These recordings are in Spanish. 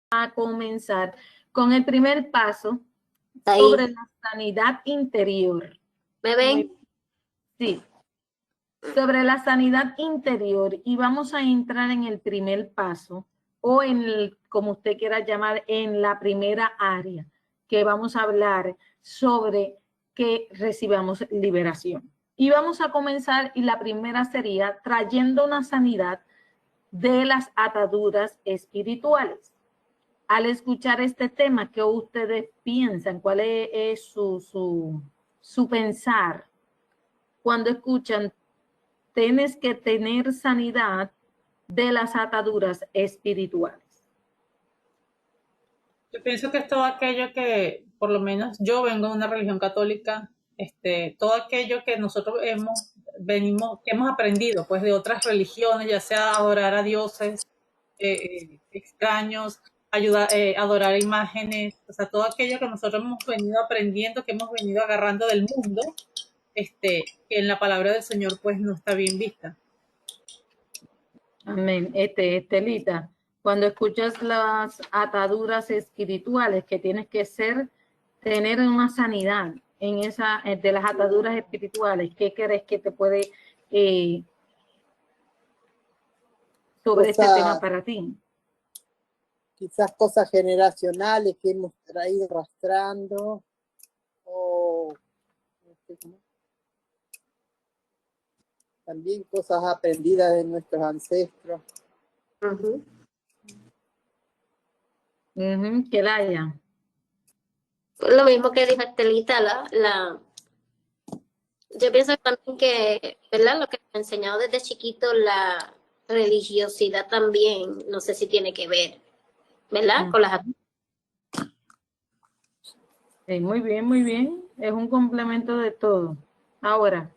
a comenzar con el primer paso Ahí. sobre la sanidad interior. ¿Me ven? Sí, sobre la sanidad interior, y vamos a entrar en el primer paso o en el, como usted quiera llamar, en la primera área, que vamos a hablar sobre que recibamos liberación. Y vamos a comenzar, y la primera sería trayendo una sanidad de las ataduras espirituales. Al escuchar este tema, ¿qué ustedes piensan? ¿Cuál es su pensar cuando escuchan tienes que tener sanidad de las ataduras espirituales? Yo pienso que es todo aquello que, por lo menos yo vengo de una religión católica, todo aquello que nosotros que hemos aprendido pues de otras religiones, ya sea adorar a dioses extraños, adorar imágenes, o sea, todo aquello que nosotros hemos venido aprendiendo, que hemos venido agarrando del mundo, que en la palabra del Señor pues no está bien vista. Amén. Estelita, cuando escuchas las ataduras espirituales, que tienes que tener una sanidad en esa, de las ataduras espirituales, ¿qué crees que te puede sobre este tema para ti? Quizás cosas generacionales que hemos traído arrastrando, o también cosas aprendidas de nuestros ancestros. Kelaya. Lo mismo que dijo Estelita, yo pienso también que, ¿verdad? Lo que me ha enseñado desde chiquito, la religiosidad también, no sé si tiene que ver, ¿verdad? Con las... Sí, muy bien, muy bien. Es un complemento de todo. Ahora,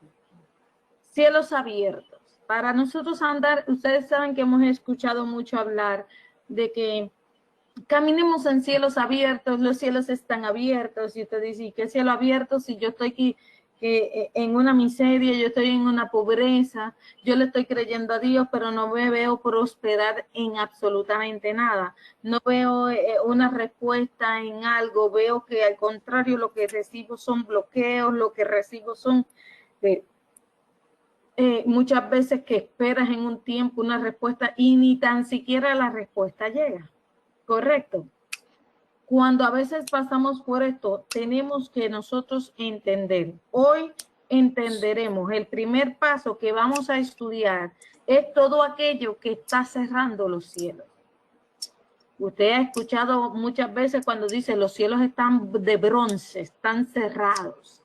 cielos abiertos. Para nosotros andar, ustedes saben que hemos escuchado mucho hablar de que caminemos en cielos abiertos, los cielos están abiertos, y usted dice, ¿qué cielo abierto si yo estoy aquí en una miseria, yo estoy en una pobreza, yo le estoy creyendo a Dios, pero no me veo prosperar en absolutamente nada, no veo una respuesta en algo, veo que al contrario lo que recibo son bloqueos, lo que recibo son muchas veces que esperas en un tiempo una respuesta y ni tan siquiera la respuesta llega. Correcto. Cuando a veces pasamos por esto, tenemos que nosotros entender. Hoy entenderemos. El primer paso que vamos a estudiar es todo aquello que está cerrando los cielos. Usted ha escuchado muchas veces cuando dice los cielos están de bronce, están cerrados.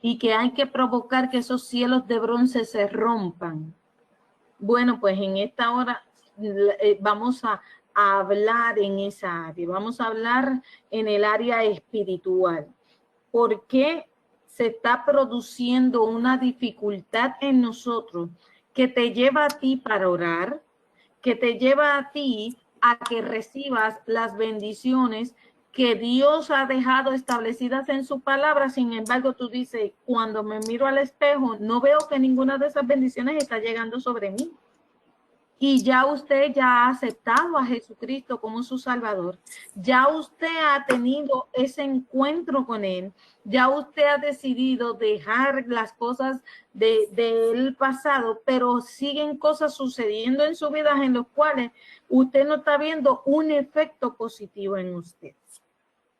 Y que hay que provocar que esos cielos de bronce se rompan. Bueno, pues en esta hora vamos a hablar en esa área, vamos a hablar en el área espiritual. ¿Por qué se está produciendo una dificultad en nosotros que te lleva a ti para orar, que te lleva a ti a que recibas las bendiciones que Dios ha dejado establecidas en su palabra? Sin embargo, tú dices, cuando me miro al espejo, no veo que ninguna de esas bendiciones está llegando sobre mí. Y ya usted ya ha aceptado a Jesucristo como su Salvador, ya usted ha tenido ese encuentro con Él, ya usted ha decidido dejar las cosas del pasado, pero siguen cosas sucediendo en su vida en las cuales usted no está viendo un efecto positivo en usted.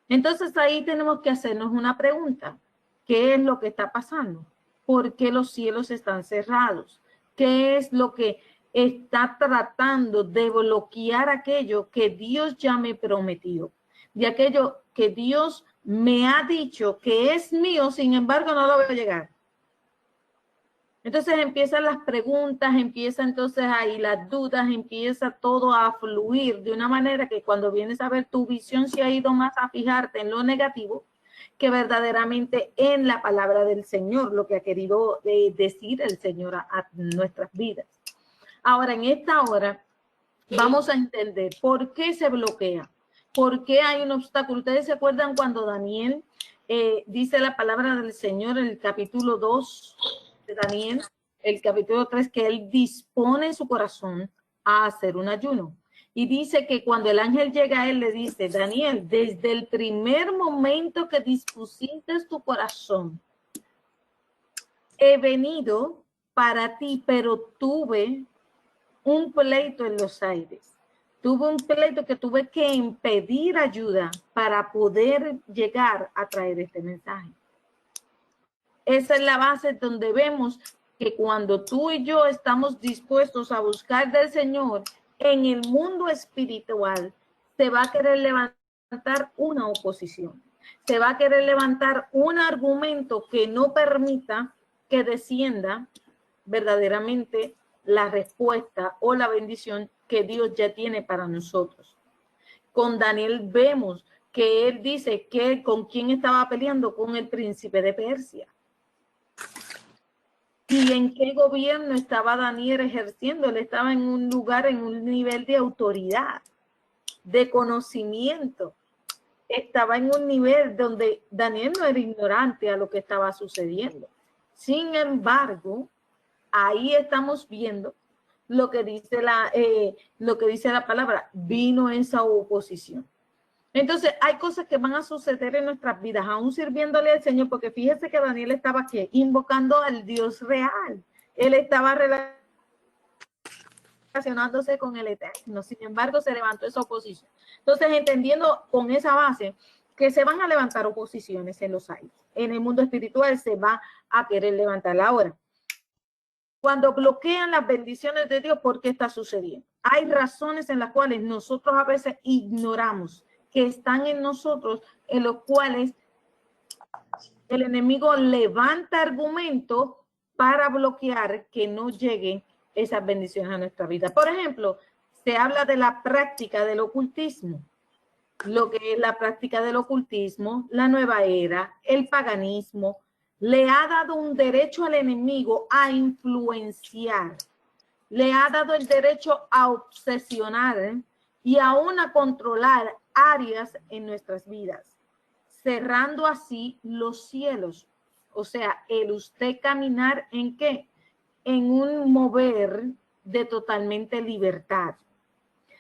Entonces ahí tenemos que hacernos una pregunta. ¿Qué es lo que está pasando? ¿Por qué los cielos están cerrados? ¿Qué es lo que está tratando de bloquear aquello que Dios ya me prometió? De aquello que Dios me ha dicho que es mío, sin embargo no lo veo llegar. Entonces empiezan las preguntas, empieza entonces ahí las dudas, empieza todo a fluir de una manera que cuando vienes a ver tu visión se ha ido más a fijarte en lo negativo que verdaderamente en la palabra del Señor, lo que ha querido decir el Señor a nuestras vidas. Ahora, en esta hora, vamos a entender por qué se bloquea, por qué hay un obstáculo. Ustedes se acuerdan cuando Daniel dice la palabra del Señor en el capítulo 2 de Daniel, el capítulo 3, que él dispone su corazón a hacer un ayuno. Y dice que cuando el ángel llega a él, le dice, Daniel, desde el primer momento que dispusiste tu corazón, he venido para ti, pero tuve un pleito en los aires. Tuve un pleito que tuve que pedir ayuda para poder llegar a traer este mensaje. Esa es la base donde vemos que cuando tú y yo estamos dispuestos a buscar del Señor, en el mundo espiritual se va a querer levantar una oposición. Se va a querer levantar un argumento que no permita que descienda verdaderamente la respuesta o la bendición que Dios ya tiene para nosotros. Con Daniel vemos que él dice que con quién estaba peleando, con el príncipe de Persia. ¿Y en qué gobierno estaba Daniel ejerciendo? Él estaba en un lugar, en un nivel de autoridad, de conocimiento. Estaba en un nivel donde Daniel no era ignorante a lo que estaba sucediendo. Sin embargo, ahí estamos viendo lo que dice la palabra, vino esa oposición. Entonces, hay cosas que van a suceder en nuestras vidas, aún sirviéndole al Señor, porque fíjese que Daniel estaba aquí, invocando al Dios real. Él estaba relacionándose con el Eterno. Sin embargo, se levantó esa oposición. Entonces, entendiendo con esa base que se van a levantar oposiciones en los aires. En el mundo espiritual se va a querer levantar ahora. Cuando bloquean las bendiciones de Dios, ¿por qué está sucediendo? Hay razones en las cuales nosotros a veces ignoramos que están en nosotros, en los cuales el enemigo levanta argumentos para bloquear que no lleguen esas bendiciones a nuestra vida. Por ejemplo, se habla de la práctica del ocultismo. Lo que es la práctica del ocultismo, la nueva era, el paganismo, le ha dado un derecho al enemigo a influenciar, le ha dado el derecho a obsesionar y aún a controlar áreas en nuestras vidas, cerrando así los cielos. O sea, el usted caminar en qué? En un mover de totalmente libertad.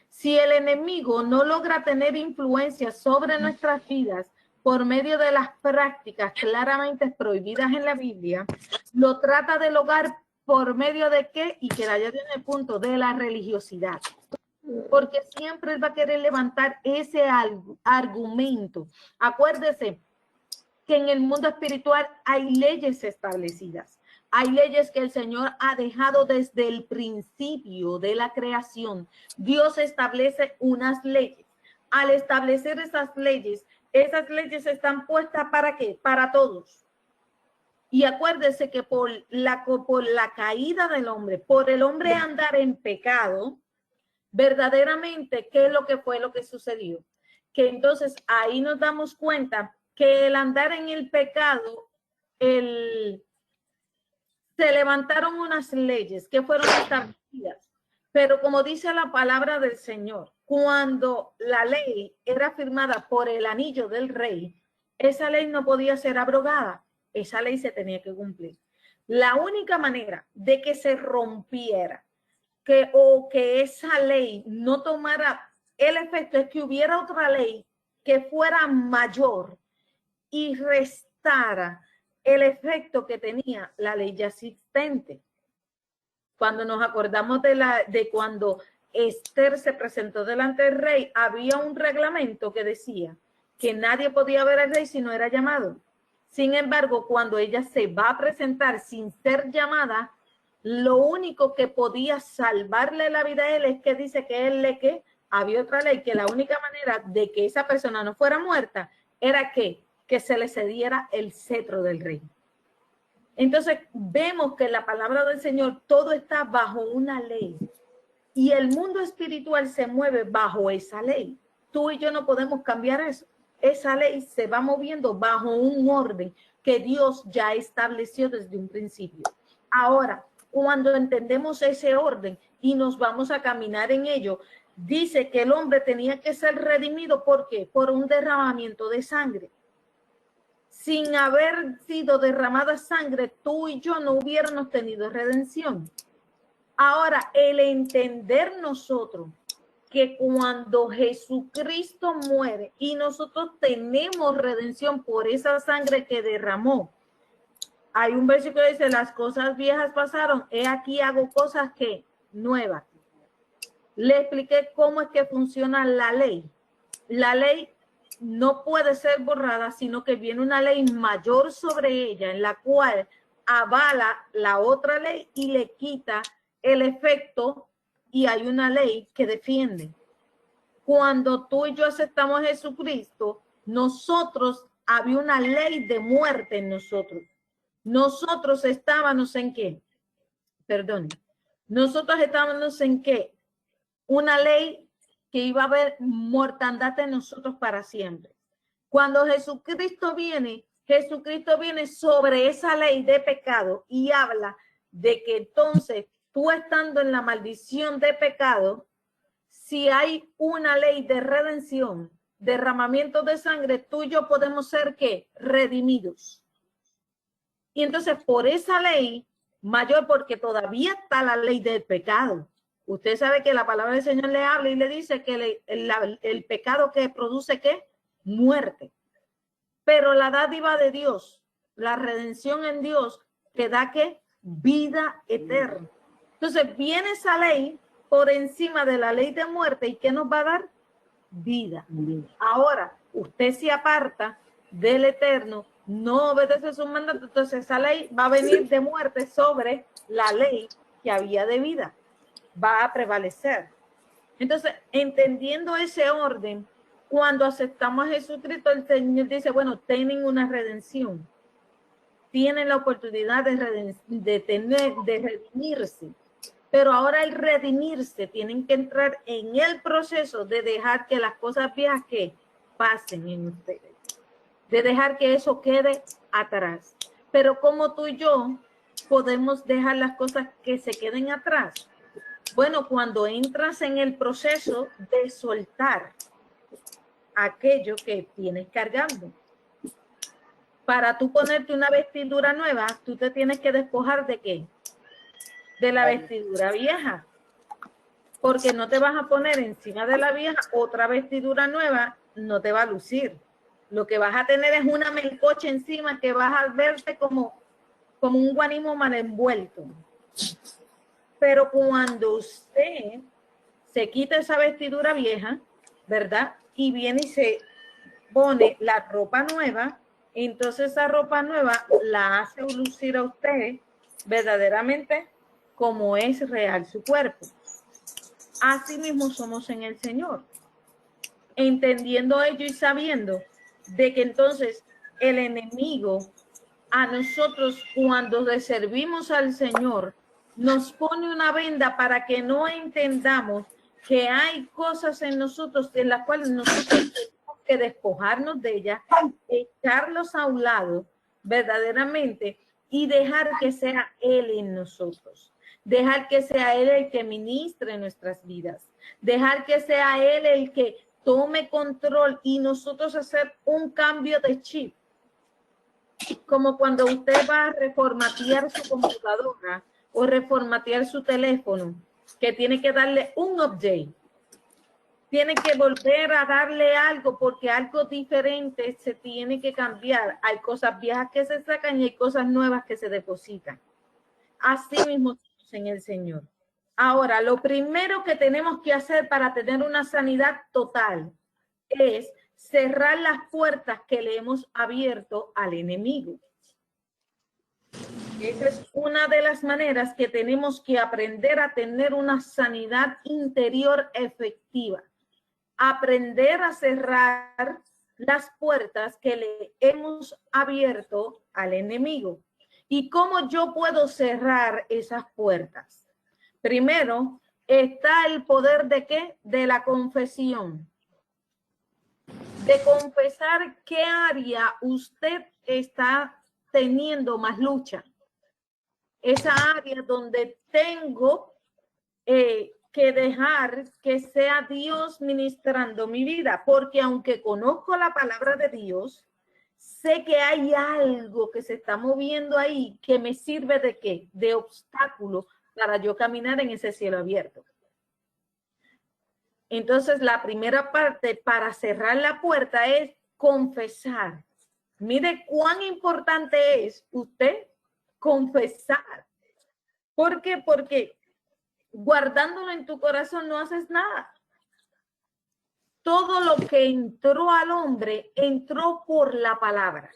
Si el enemigo no logra tener influencia sobre nuestras vidas por medio de las prácticas claramente prohibidas en la Biblia, lo trata de lograr por medio de qué, y que ya tiene el punto de la religiosidad. Porque siempre él va a querer levantar ese argumento. Acuérdese que en el mundo espiritual hay leyes establecidas. Hay leyes que el Señor ha dejado desde el principio de la creación. Dios establece unas leyes. Al establecer esas leyes están puestas ¿para qué? Para todos. Y acuérdese que por la caída del hombre, por el hombre andar en pecado, verdaderamente, ¿qué es lo que fue lo que sucedió? Que entonces ahí nos damos cuenta que el andar en el pecado, se levantaron unas leyes que fueron establecidas, pero como dice la palabra del Señor, cuando la ley era firmada por el anillo del rey, esa ley no podía ser abrogada, esa ley se tenía que cumplir. La única manera de que se rompiera, que esa ley no tomara el efecto, es que hubiera otra ley que fuera mayor y restara el efecto que tenía la ley ya existente. Cuando nos acordamos de cuando Esther se presentó delante del rey, había un reglamento que decía que nadie podía ver al rey si no era llamado. Sin embargo, cuando ella se va a presentar sin ser llamada, lo único que podía salvarle la vida a él es que dice que había otra ley, que la única manera de que esa persona no fuera muerta era que se le cediera el cetro del rey. Entonces vemos que en la palabra del Señor todo está bajo una ley y el mundo espiritual se mueve bajo esa ley. Tú y yo no podemos cambiar eso. Esa ley se va moviendo bajo un orden que Dios ya estableció desde un principio. Ahora, cuando entendemos ese orden y nos vamos a caminar en ello, dice que el hombre tenía que ser redimido. ¿Por qué? Por un derramamiento de sangre. Sin haber sido derramada sangre, tú y yo no hubiéramos tenido redención. Ahora, el entender nosotros que cuando Jesucristo muere y nosotros tenemos redención por esa sangre que derramó, hay un versículo que dice, las cosas viejas pasaron, he aquí hago cosas que nuevas. Le expliqué cómo es que funciona la ley. La ley no puede ser borrada, sino que viene una ley mayor sobre ella, en la cual avala la otra ley y le quita el efecto, y hay una ley que defiende. Cuando tú y yo aceptamos a Jesucristo, nosotros, había una ley de muerte en nosotros. Nosotros estábamos en qué? Perdón. Nosotros estábamos en qué? Una ley que iba a haber mortandad en nosotros para siempre. Cuando Jesucristo viene sobre esa ley de pecado y habla de que entonces tú estando en la maldición de pecado, si hay una ley de redención, derramamiento de sangre, tú y yo podemos ser ¿qué? Redimidos. Y entonces por esa ley mayor, porque todavía está la ley del pecado. Usted sabe que la palabra del Señor le habla y le dice que el pecado que produce ¿qué? Muerte. Pero la dádiva de Dios, la redención en Dios, te da ¿qué? Vida eterna. Entonces viene esa ley por encima de la ley de muerte, ¿y qué nos va a dar? Vida. Ahora, usted se aparta del Eterno, no obedece sus mandatos, entonces esa ley va a venir de muerte sobre la ley que había de vida. Va a prevalecer. Entonces, entendiendo ese orden, cuando aceptamos a Jesucristo, el Señor dice, bueno, tienen una redención. Tienen la oportunidad de redimirse. Pero ahora el redimirse, tienen que entrar en el proceso de dejar que las cosas viejas que pasen en ustedes, de dejar que eso quede atrás. Pero como tú y yo podemos dejar las cosas que se queden atrás, bueno, cuando entras en el proceso de soltar aquello que tienes cargando. Para tú ponerte una vestidura nueva, tú te tienes que despojar ¿de qué? De la vestidura vieja, porque no te vas a poner encima de la vieja otra vestidura nueva, no te va a lucir. Lo que vas a tener es una melcocha encima que vas a verte como un guanimo mal envuelto. Pero cuando usted se quita esa vestidura vieja, ¿verdad? Y viene y se pone la ropa nueva, entonces esa ropa nueva la hace lucir a usted verdaderamente como es real su cuerpo. Así mismo somos en el Señor. Entendiendo ello y sabiendo de que entonces el enemigo a nosotros cuando le servimos al Señor nos pone una venda para que no entendamos que hay cosas en nosotros en las cuales nosotros tenemos que despojarnos de ellas, echarlos a un lado verdaderamente y dejar que sea Él en nosotros. Dejar que sea Él el que ministre nuestras vidas. Dejar que sea Él el que tome control y nosotros hacer un cambio de chip. Como cuando usted va a reformatear su computadora o reformatear su teléfono, que tiene que darle un update. Tiene que volver a darle algo porque algo diferente se tiene que cambiar. Hay cosas viejas que se sacan y hay cosas nuevas que se depositan. Así mismo en el Señor. Ahora, lo primero que tenemos que hacer para tener una sanidad total es cerrar las puertas que le hemos abierto al enemigo. Esa es una de las maneras que tenemos que aprender a tener una sanidad interior efectiva. Aprender a cerrar las puertas que le hemos abierto al enemigo. ¿Y cómo yo puedo cerrar esas puertas? Primero, está el poder ¿de qué? De la confesión. De confesar qué área usted está teniendo más lucha. Esa área donde tengo que dejar que sea Dios ministrando mi vida. Porque aunque conozco la palabra de Dios, sé que hay algo que se está moviendo ahí que me sirve de qué? De obstáculo para yo caminar en ese cielo abierto. Entonces, la primera parte para cerrar la puerta es confesar. Mire cuán importante es usted confesar. ¿Por qué? Porque guardándolo en tu corazón no haces nada. Todo lo que entró al hombre entró por la palabra.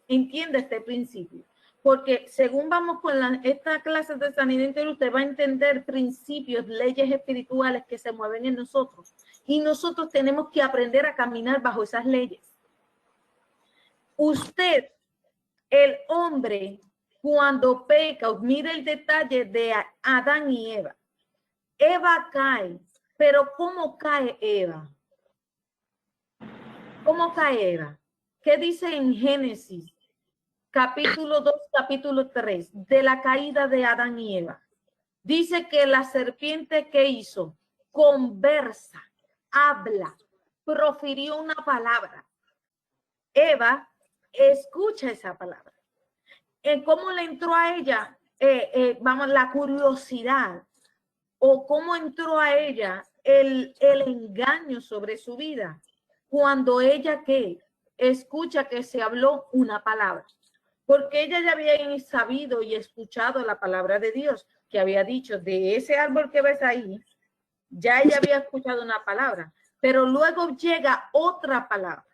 Entiende este principio. Porque según vamos con esta clase de sanidad interior, usted va a entender principios, leyes espirituales que se mueven en nosotros. Y nosotros tenemos que aprender a caminar bajo esas leyes. Usted, el hombre, cuando peca, mire el detalle de Adán y Eva. Eva cae, pero ¿cómo cae Eva? ¿Cómo cae Eva? ¿Qué dice en Génesis? Capítulo 2, capítulo 3, de la caída de Adán y Eva. Dice que la serpiente, ¿qué hizo? Conversa, habla, profirió una palabra. Eva escucha esa palabra. ¿Cómo le entró a ella? La curiosidad. O cómo entró a ella el engaño sobre su vida. Cuando ella, ¿qué? Escucha que se habló una palabra. Porque ella ya había sabido y escuchado la palabra de Dios, que había dicho, de ese árbol que ves ahí, ya ella había escuchado una palabra, pero luego llega otra palabra.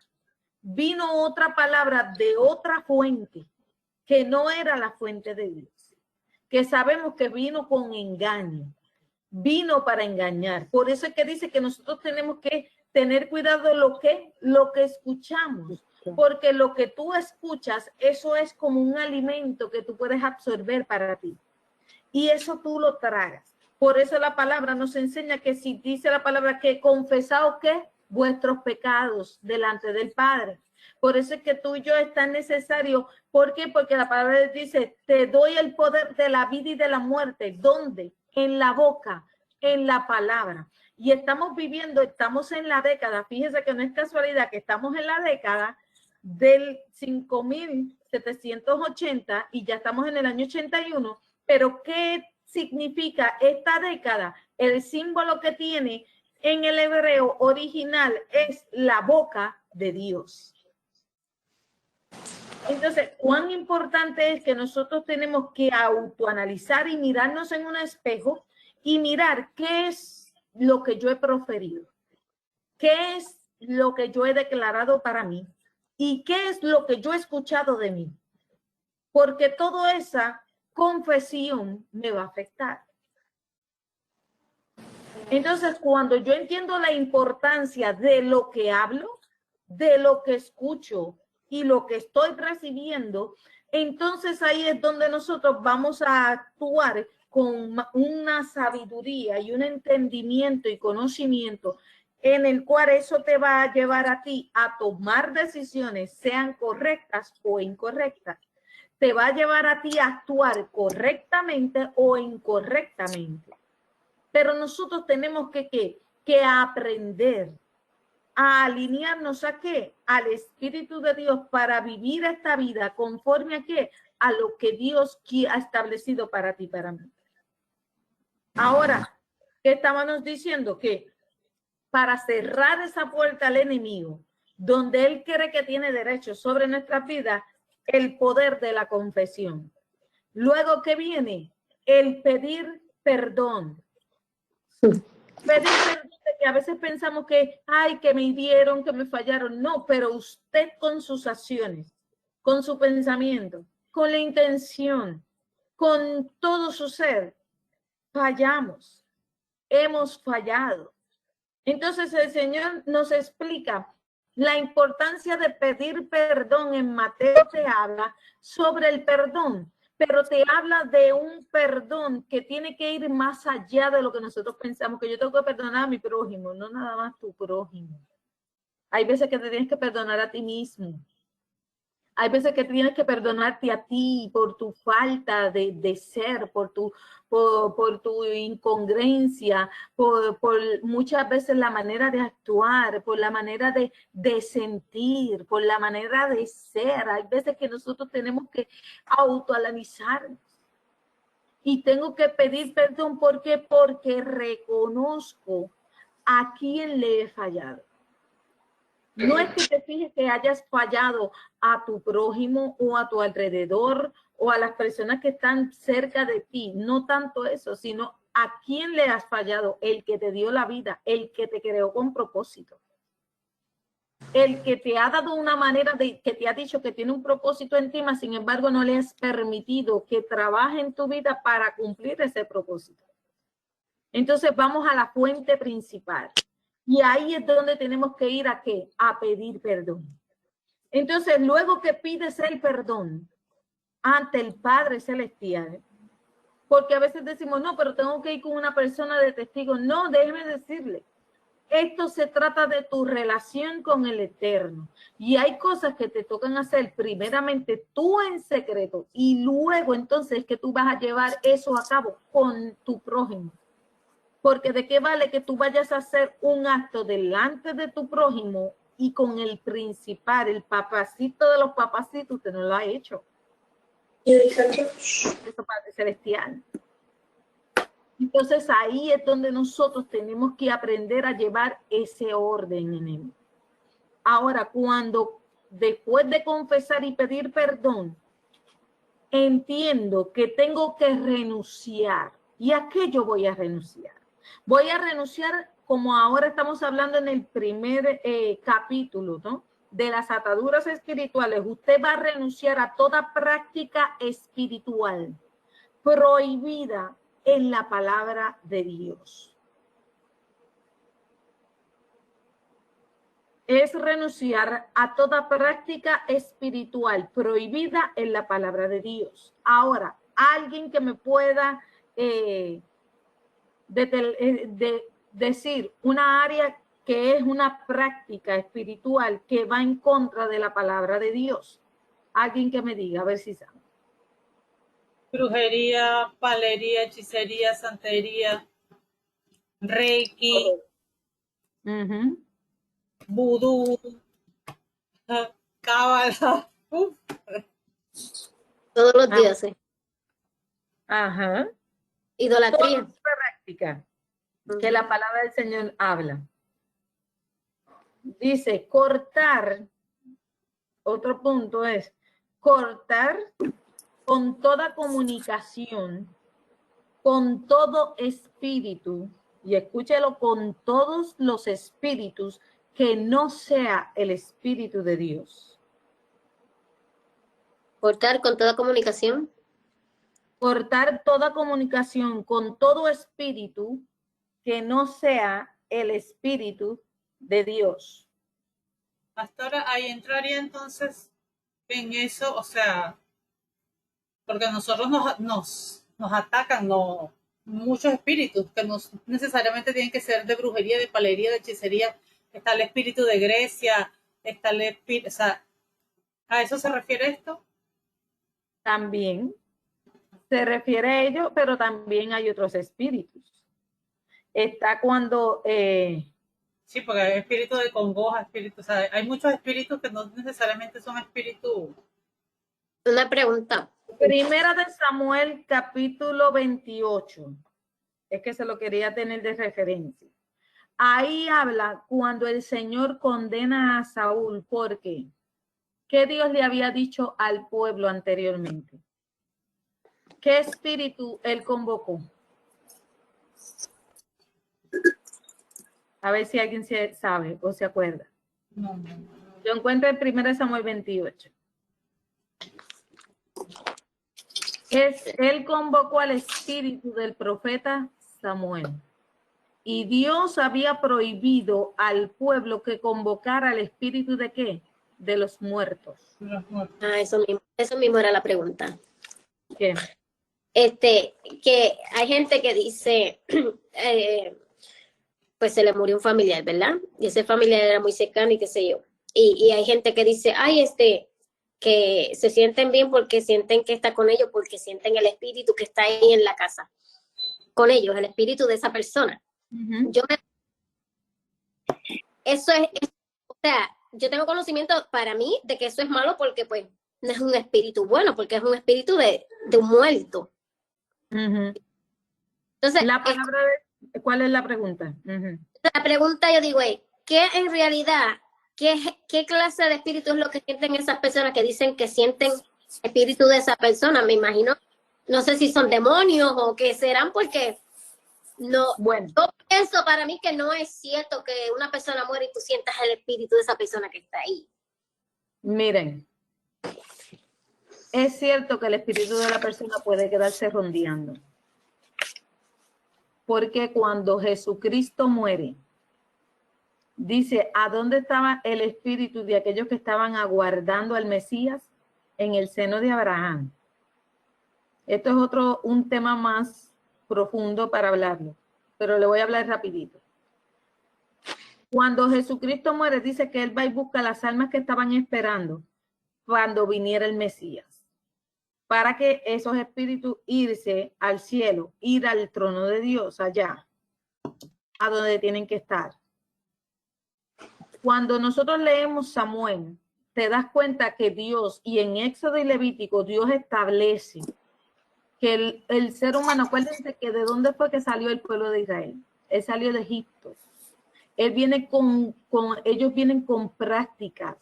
Vino otra palabra de otra fuente, que no era la fuente de Dios, que sabemos que vino con engaño, vino para engañar. Por eso es que dice que nosotros tenemos que tener cuidado de lo que escuchamos. Porque lo que tú escuchas, eso es como un alimento que tú puedes absorber para ti. Y eso tú lo tragas. Por eso la palabra nos enseña que si dice la palabra que confesaos que vuestros pecados delante del Padre. Por eso es que tú y yo es tan necesario. ¿Por qué? Porque la palabra dice, te doy el poder de la vida y de la muerte. ¿Dónde? En la boca, en la palabra. Y estamos en la década. Fíjese que no es casualidad que estamos en la década del 5780 y ya estamos en el año 81, pero ¿qué significa esta década? El símbolo que tiene en el hebreo original es la boca de Dios. Entonces, ¿cuán importante es que nosotros tenemos que autoanalizar y mirarnos en un espejo y mirar qué es lo que yo he proferido? ¿Qué es lo que yo he declarado para mí? ¿Y qué es lo que yo he escuchado de mí? Porque toda esa confesión me va a afectar. Entonces, cuando yo entiendo la importancia de lo que hablo, de lo que escucho y lo que estoy recibiendo, entonces ahí es donde nosotros vamos a actuar con una sabiduría y un entendimiento y conocimiento en el cual eso te va a llevar a ti a tomar decisiones, sean correctas o incorrectas. Te va a llevar a ti a actuar correctamente o incorrectamente. Pero nosotros tenemos que aprender a alinearnos ¿a qué? Al Espíritu de Dios para vivir esta vida conforme a qué? A lo que Dios ha establecido para ti, para mí. Ahora, ¿qué estábamos diciendo? Que para cerrar esa puerta al enemigo, donde él cree que tiene derecho sobre nuestra vida, el poder de la confesión. Luego, ¿qué viene? El pedir perdón. Pedir perdón, que a veces pensamos que, ay, que me hirieron, que me fallaron. No, pero usted con sus acciones, con su pensamiento, con la intención, con todo su ser, fallamos. Hemos fallado. Entonces el Señor nos explica la importancia de pedir perdón. En Mateo te habla sobre el perdón, pero te habla de un perdón que tiene que ir más allá de lo que nosotros pensamos, que yo tengo que perdonar a mi prójimo, no nada más tu prójimo. Hay veces que te tienes que perdonar a ti mismo. Hay veces que tienes que perdonarte a ti por tu falta de ser, por tu incongruencia, por muchas veces la manera de actuar, por la manera de sentir, por la manera de ser. Hay veces que nosotros tenemos que autoanalizarnos. Y tengo que pedir perdón, ¿por qué? Porque reconozco ¿a quién le he fallado? No es que te fijes que hayas fallado a tu prójimo o a tu alrededor o a las personas que están cerca de ti. No tanto eso, sino a quién le has fallado. El que te dio la vida, el que te creó con propósito. El que te ha dado una manera de que te ha dicho que tiene un propósito en ti, mas sin embargo no le has permitido que trabaje en tu vida para cumplir ese propósito. Entonces vamos a la fuente principal. Y ahí es donde tenemos que ir ¿a qué? A pedir perdón. Entonces, luego que pides el perdón ante el Padre Celestial, porque a veces decimos, no, pero tengo que ir con una persona de testigo. No, déjeme decirle, esto se trata de tu relación con el Eterno. Y hay cosas que te tocan hacer primeramente tú en secreto y luego entonces que tú vas a llevar eso a cabo con tu prójimo. Porque de qué vale que tú vayas a hacer un acto delante de tu prójimo y con el principal, el papacito de los papacitos, usted no lo ha hecho. Eso Padre Celestial. Entonces ahí es donde nosotros tenemos que aprender a llevar ese orden en él. Ahora, cuando después de confesar y pedir perdón, entiendo que tengo que renunciar. ¿Y a qué yo voy a renunciar? Voy a renunciar, como ahora estamos hablando en el primer capítulo, ¿no? De las ataduras espirituales. Usted va a renunciar a toda práctica espiritual prohibida en la palabra de Dios. Es renunciar a toda práctica espiritual prohibida en la palabra de Dios. Ahora, alguien que me pueda decir una área que es una práctica espiritual que va en contra de la palabra de Dios. Alguien que me diga, a ver si sabe. Brujería, palería, hechicería, santería, reiki, vudú, cábala. Todos los dioses. Ajá. Idolatría. Toda práctica que la palabra del Señor habla. Dice cortar, otro punto es cortar con toda comunicación, con todo espíritu, y escúchelo, con todos los espíritus que no sea el Espíritu de Dios. Cortar con toda comunicación. Cortar toda comunicación con todo espíritu que no sea el Espíritu de Dios. Pastora, ahí entraría entonces en eso, o sea, porque a nosotros nos atacan muchos espíritus que no necesariamente tienen que ser de brujería, de palería, de hechicería. Está el espíritu de Grecia, está el espíritu, o sea, ¿a eso se refiere esto? También se refiere a ello, pero también hay otros espíritus. Está cuando... sí, porque hay espíritu de congoja, espíritu, o sea, hay muchos espíritus que no necesariamente son espíritus. Una pregunta. Primera de Samuel, capítulo 28. Es que se lo quería tener de referencia. Ahí habla cuando el Señor condena a Saúl, porque ¿qué Dios le había dicho al pueblo anteriormente? ¿Qué espíritu él convocó? A ver si alguien sabe o se acuerda. No. Yo encuentro en 1 Samuel 28. Él convocó al espíritu del profeta Samuel. Y Dios había prohibido al pueblo que convocara al espíritu ¿de qué? De los muertos. Ah, eso mismo era la pregunta. ¿Qué? Que hay gente que dice, pues se le murió un familiar, ¿verdad? Y ese familiar era muy cercano y qué sé yo. Y hay gente que dice, ay, que se sienten bien porque sienten que está con ellos, porque sienten el espíritu que está ahí en la casa, con ellos, el espíritu de esa persona. Eso es, o sea, yo tengo conocimiento para mí de que eso es malo porque pues no es un espíritu bueno, porque es un espíritu de un muerto. Entonces, la palabra ¿cuál es la pregunta? La pregunta yo digo es, ¿qué en realidad, qué clase de espíritu es lo que sienten esas personas que dicen que sienten espíritu de esa persona? Me imagino, no sé si son demonios o qué serán, porque no, Bueno, yo pienso para mí que no es cierto que una persona muere y tú sientas el espíritu de esa persona que está ahí. miren, es cierto que el espíritu de la persona puede quedarse rondeando. Porque cuando Jesucristo muere, dice, ¿a dónde estaba el espíritu de aquellos que estaban aguardando al Mesías? En el seno de Abraham. Esto es un tema más profundo para hablarlo, pero le voy a hablar rapidito. Cuando Jesucristo muere, dice que Él va y busca las almas que estaban esperando cuando viniera el Mesías, para que esos espíritus irse al cielo, ir al trono de Dios allá, a donde tienen que estar. Cuando nosotros leemos Samuel, te das cuenta que Dios, y en Éxodo y Levítico, Dios establece que el ser humano, acuérdense que de dónde fue que salió el pueblo de Israel. Él salió de Egipto. Él viene ellos vienen con prácticas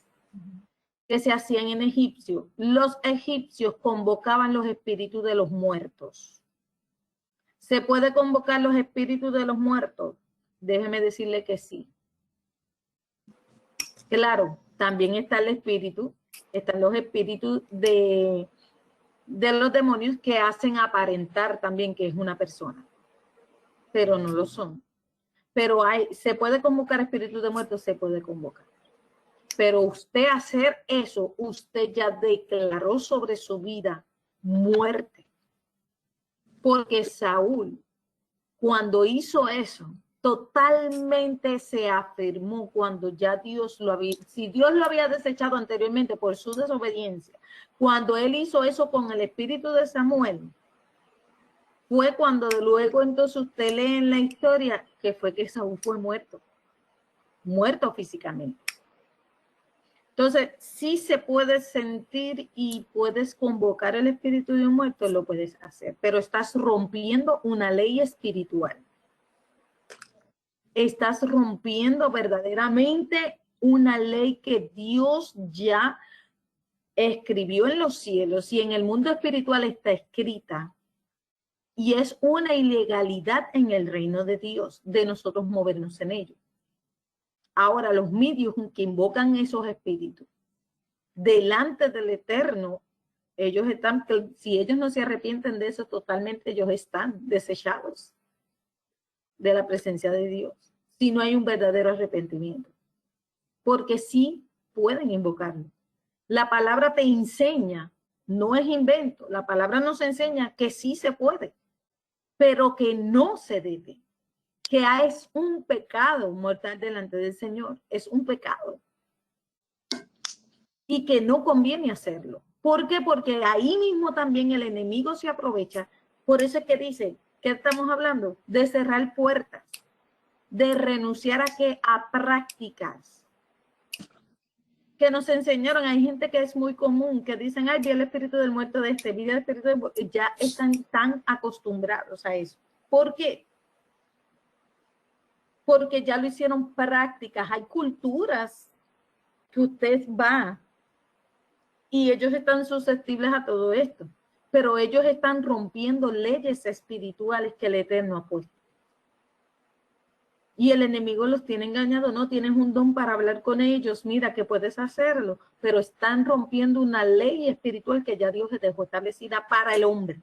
que se hacían en Egipcio. Los egipcios convocaban los espíritus de los muertos. ¿Se puede convocar los espíritus de los muertos? Déjeme decirle que sí. Claro, también está el espíritu, están los espíritus de los demonios que hacen aparentar también que es una persona, pero no lo son. Pero se puede convocar espíritus de muertos, se puede convocar. Pero usted hacer eso, usted ya declaró sobre su vida muerte. Porque Saúl, cuando hizo eso, totalmente se afirmó cuando ya Dios lo había, si Dios lo había desechado anteriormente por su desobediencia, cuando él hizo eso con el espíritu de Samuel, fue cuando luego entonces usted lee en la historia que fue que Saúl fue muerto físicamente. Entonces, sí se puede sentir y puedes convocar el espíritu de un muerto, lo puedes hacer, pero estás rompiendo una ley espiritual. Estás rompiendo verdaderamente una ley que Dios ya escribió en los cielos y en el mundo espiritual está escrita. Y es una ilegalidad en el reino de Dios de nosotros movernos en ello. Ahora, los medios que invocan esos espíritus delante del Eterno, ellos están, si ellos no se arrepienten de eso totalmente, ellos están desechados de la presencia de Dios, si no hay un verdadero arrepentimiento. Porque sí pueden invocarlo. La palabra te enseña, no es invento, la palabra nos enseña que sí se puede, pero que no se debe, que es un pecado mortal delante del Señor, es un pecado. Y que no conviene hacerlo. ¿Por qué? Porque ahí mismo también el enemigo se aprovecha. Por eso es que dice, ¿qué estamos hablando? De cerrar puertas, de renunciar a qué? A prácticas que nos enseñaron. Hay gente que es muy común, que dicen, ay, vi el espíritu del muerto de este, vi el espíritu del muerto. Ya están tan acostumbrados a eso. ¿Por qué? Porque ya lo hicieron prácticas. Hay culturas que usted va y ellos están susceptibles a todo esto, pero ellos están rompiendo leyes espirituales que el Eterno ha puesto. Y el enemigo los tiene engañados, no tienes un don para hablar con ellos, mira que puedes hacerlo, pero están rompiendo una ley espiritual que ya Dios dejó establecida para el hombre.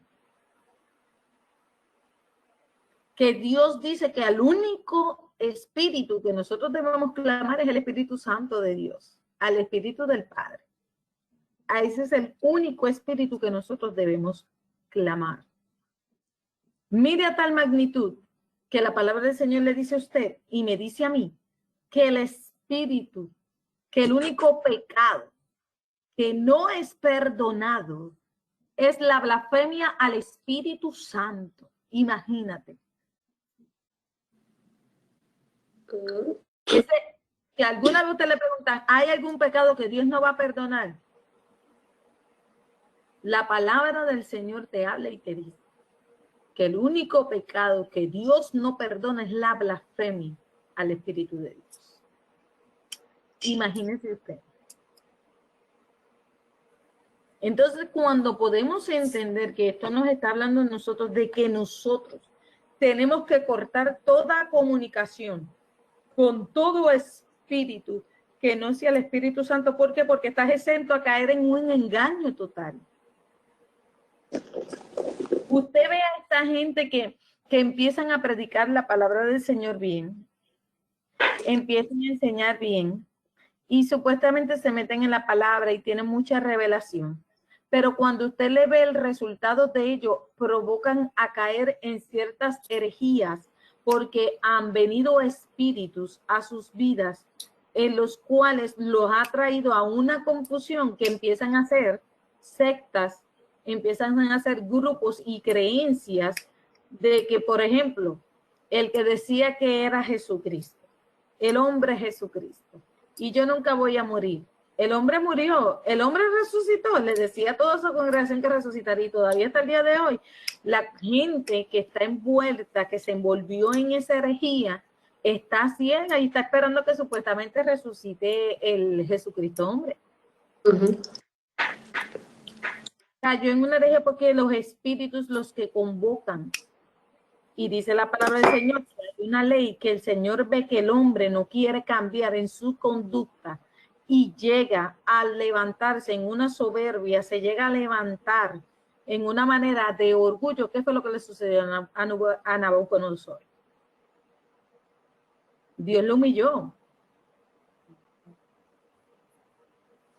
Que Dios dice que al único espíritu que nosotros debemos clamar es el Espíritu Santo de Dios, al Espíritu del Padre. A ese es el único espíritu que nosotros debemos clamar. Mire a tal magnitud que la palabra del Señor le dice a usted y me dice a mí que el espíritu, que el único pecado que no es perdonado es la blasfemia al Espíritu Santo. Imagínate. Que alguna vez usted le preguntan, ¿hay algún pecado que Dios no va a perdonar? La palabra del Señor te habla y te dice que el único pecado que Dios no perdona es la blasfemia al Espíritu de Dios. Imagínense usted. Entonces, cuando podemos entender que esto nos está hablando de nosotros, de que nosotros tenemos que cortar toda comunicación con todo espíritu que no sea el Espíritu Santo. ¿Por qué? Porque estás exento a caer en un engaño total. Usted ve a esta gente que empiezan a predicar la palabra del Señor bien, empiezan a enseñar bien y supuestamente se meten en la palabra y tienen mucha revelación. Pero cuando usted le ve el resultado de ello, provocan a caer en ciertas herejías porque han venido espíritus a sus vidas en los cuales los ha traído a una confusión que empiezan a hacer sectas, empiezan a hacer grupos y creencias de que, por ejemplo, el que decía que era Jesucristo, el hombre Jesucristo, y yo nunca voy a morir. El hombre murió, el hombre resucitó, le decía a toda su congregación que resucitaría, y todavía hasta el día de hoy, la gente que está envuelta, que se envolvió en esa herejía, está ciega y está esperando que supuestamente resucite el Jesucristo hombre. Cayó en una herejía porque los espíritus los que convocan. Y dice la palabra del Señor, hay una ley que el Señor ve que el hombre no quiere cambiar en su conducta y llega a levantarse en una soberbia, se llega a levantar en una manera de orgullo. ¿Qué fue lo que le sucedió a Nabucodonosor? Dios lo humilló.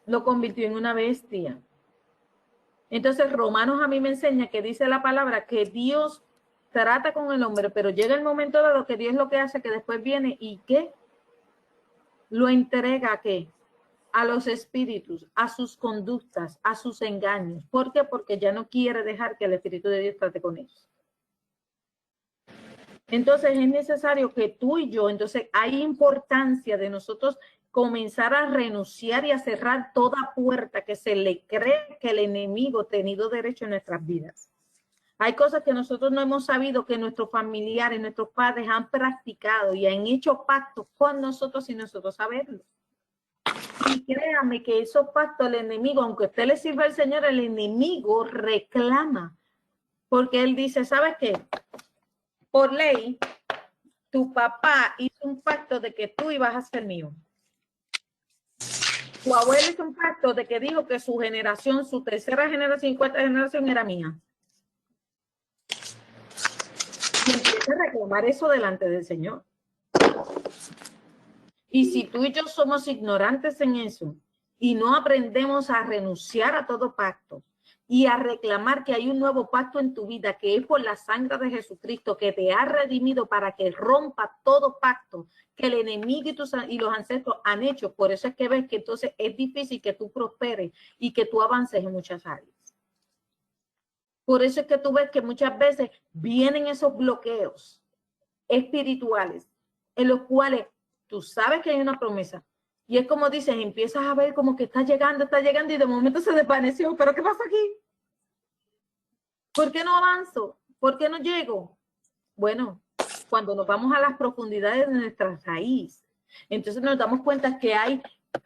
Lo convirtió en una bestia. Entonces, Romanos a mí me enseña que dice la palabra que Dios trata con el hombre, pero llega el momento dado que Dios lo que hace, que después viene y ¿qué? Lo entrega ¿a qué? A los espíritus, a sus conductas, a sus engaños. ¿Por qué? Porque ya no quiere dejar que el Espíritu de Dios trate con ellos. Entonces es necesario que tú y yo, entonces hay importancia de nosotros comenzar a renunciar y a cerrar toda puerta que se le cree que el enemigo ha tenido derecho en nuestras vidas. Hay cosas que nosotros no hemos sabido, que nuestros familiares, nuestros padres han practicado y han hecho pactos con nosotros sin nosotros saberlo. Y créame que esos pactos el enemigo, aunque usted le sirva al Señor, el enemigo reclama. Porque él dice, ¿sabes qué? Por ley, tu papá hizo un pacto de que tú ibas a ser mío. Tu abuelo hizo un pacto de que dijo que su generación, su tercera generación y cuarta generación era mía. Y empieza a reclamar eso delante del Señor. Y si tú y yo somos ignorantes en eso y no aprendemos a renunciar a todo pacto y a reclamar que hay un nuevo pacto en tu vida, que es por la sangre de Jesucristo, que te ha redimido para que rompa todo pacto que el enemigo y los ancestros han hecho. Por eso es que ves que entonces es difícil que tú prosperes y que tú avances en muchas áreas. Por eso es que tú ves que muchas veces vienen esos bloqueos espirituales en los cuales tú sabes que hay una promesa. Y es como dices, empiezas a ver como que está llegando y de momento se desvaneció. ¿Pero qué pasa aquí? ¿Por qué no avanzo? ¿Por qué no llego? Bueno, cuando nos vamos a las profundidades de nuestra raíz, entonces nos damos cuenta que hay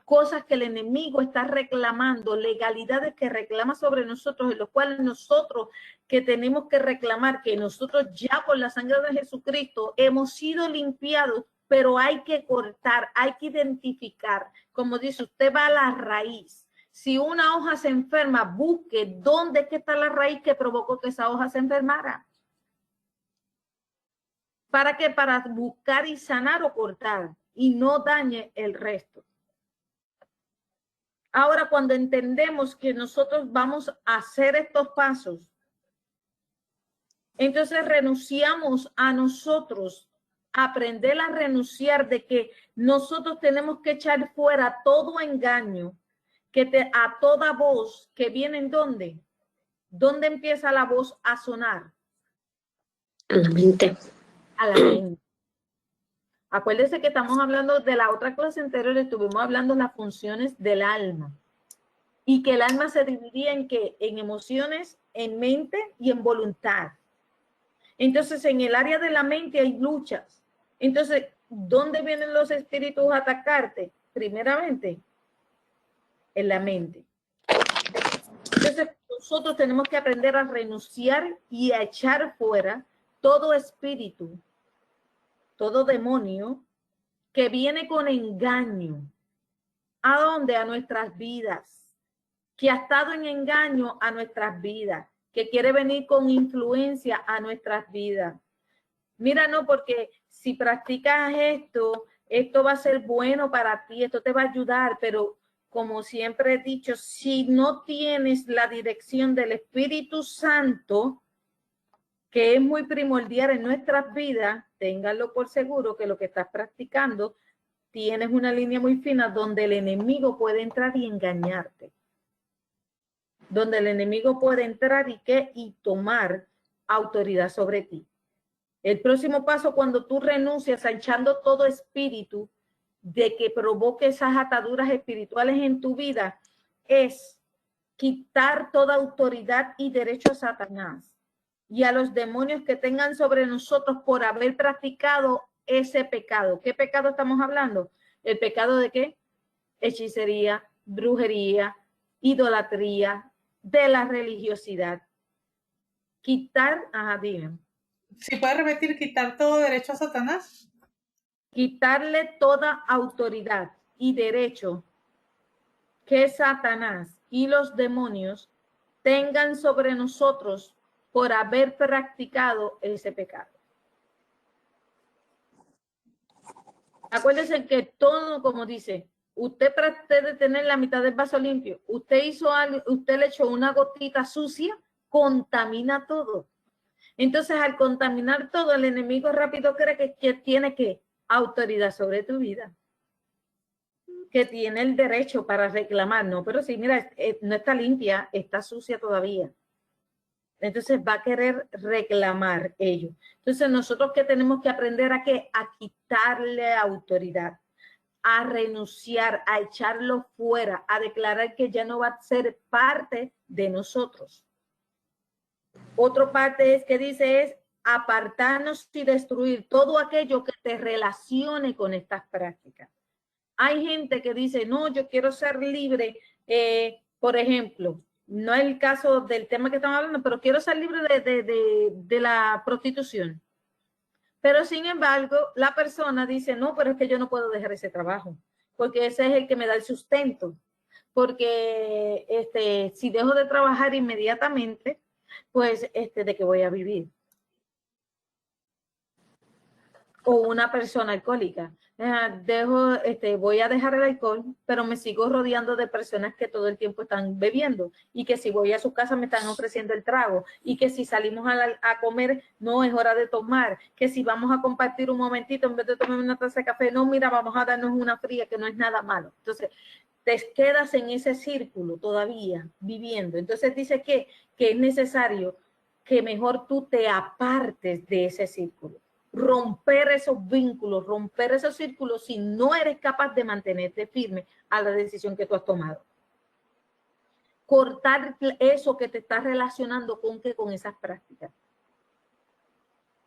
cosas que el enemigo está reclamando, legalidades que reclama sobre nosotros, en los cuales nosotros que tenemos que reclamar, que nosotros ya por la sangre de Jesucristo hemos sido limpiados, pero hay que cortar, hay que identificar. Como dice, usted va a la raíz. Si una hoja se enferma, busque dónde es que está la raíz que provocó que esa hoja se enfermara. ¿Para qué? Para buscar y sanar o cortar y no dañe el resto. Ahora, cuando entendemos que nosotros vamos a hacer estos pasos, entonces renunciamos a nosotros, aprender a renunciar de que nosotros tenemos que echar fuera todo engaño, a toda voz que viene en ¿dónde? ¿Dónde empieza la voz a sonar? A la mente. A la mente. Acuérdense que estamos hablando de la otra clase anterior, estuvimos hablando de las funciones del alma. Y que el alma se dividía en ¿qué? En emociones, en mente y en voluntad. Entonces, en el área de la mente hay luchas. Entonces, ¿dónde vienen los espíritus a atacarte? Primeramente, en la mente. Entonces, nosotros tenemos que aprender a renunciar y a echar fuera todo espíritu, todo demonio que viene con engaño. ¿A dónde? A nuestras vidas. Que ha estado en engaño a nuestras vidas. Que quiere venir con influencia a nuestras vidas. Mira, no, porque si practicas esto, esto va a ser bueno para ti, esto te va a ayudar, pero como siempre he dicho, si no tienes la dirección del Espíritu Santo, que es muy primordial en nuestras vidas, ténganlo por seguro que lo que estás practicando, tienes una línea muy fina donde el enemigo puede entrar y engañarte. Donde el enemigo puede entrar y tomar autoridad sobre ti. El próximo paso, cuando tú renuncias a echando todo espíritu de que provoque esas ataduras espirituales en tu vida, es quitar toda autoridad y derecho a Satanás y a los demonios que tengan sobre nosotros por haber practicado ese pecado. ¿Qué pecado estamos hablando? ¿El pecado de qué? Hechicería, brujería, idolatría, de la religiosidad. Quitar, díganme. ¿Si puede repetir, quitar todo derecho a Satanás? Quitarle toda autoridad y derecho que Satanás y los demonios tengan sobre nosotros por haber practicado ese pecado. Acuérdense que todo, como dice, usted pretende tener la mitad del vaso limpio, usted hizo algo, usted le echó una gotita sucia, contamina todo. Entonces, al contaminar todo, el enemigo rápido cree que tiene que autoridad sobre tu vida, que tiene el derecho para reclamar. No, pero sí, mira, no está limpia, está sucia todavía. Entonces va a querer reclamar ello. Entonces, nosotros que tenemos que aprender a qué? A quitarle autoridad, a renunciar, a echarlo fuera, a declarar que ya no va a ser parte de nosotros. Otra parte es que dice es apartarnos y destruir todo aquello que te relacione con estas prácticas. Hay gente que dice, no, yo quiero ser libre, por ejemplo, no es el caso del tema que estamos hablando, pero quiero ser libre de la prostitución. Pero sin embargo, la persona dice, no, pero es que yo no puedo dejar ese trabajo, porque ese es el que me da el sustento. Porque si dejo de trabajar inmediatamente, pues ¿de qué voy a vivir? O una persona alcohólica. Voy a dejar el alcohol, pero me sigo rodeando de personas que todo el tiempo están bebiendo y que si voy a su casa me están ofreciendo el trago y que si salimos a comer no es hora de tomar, que si vamos a compartir un momentito en vez de tomar una taza de café, no, mira, vamos a darnos una fría que no es nada malo. Entonces, te quedas en ese círculo todavía viviendo. Entonces dice que es necesario que mejor tú te apartes de ese círculo. Romper esos vínculos, romper esos círculos si no eres capaz de mantenerte firme a la decisión que tú has tomado. Cortar eso que te está relacionando con esas prácticas.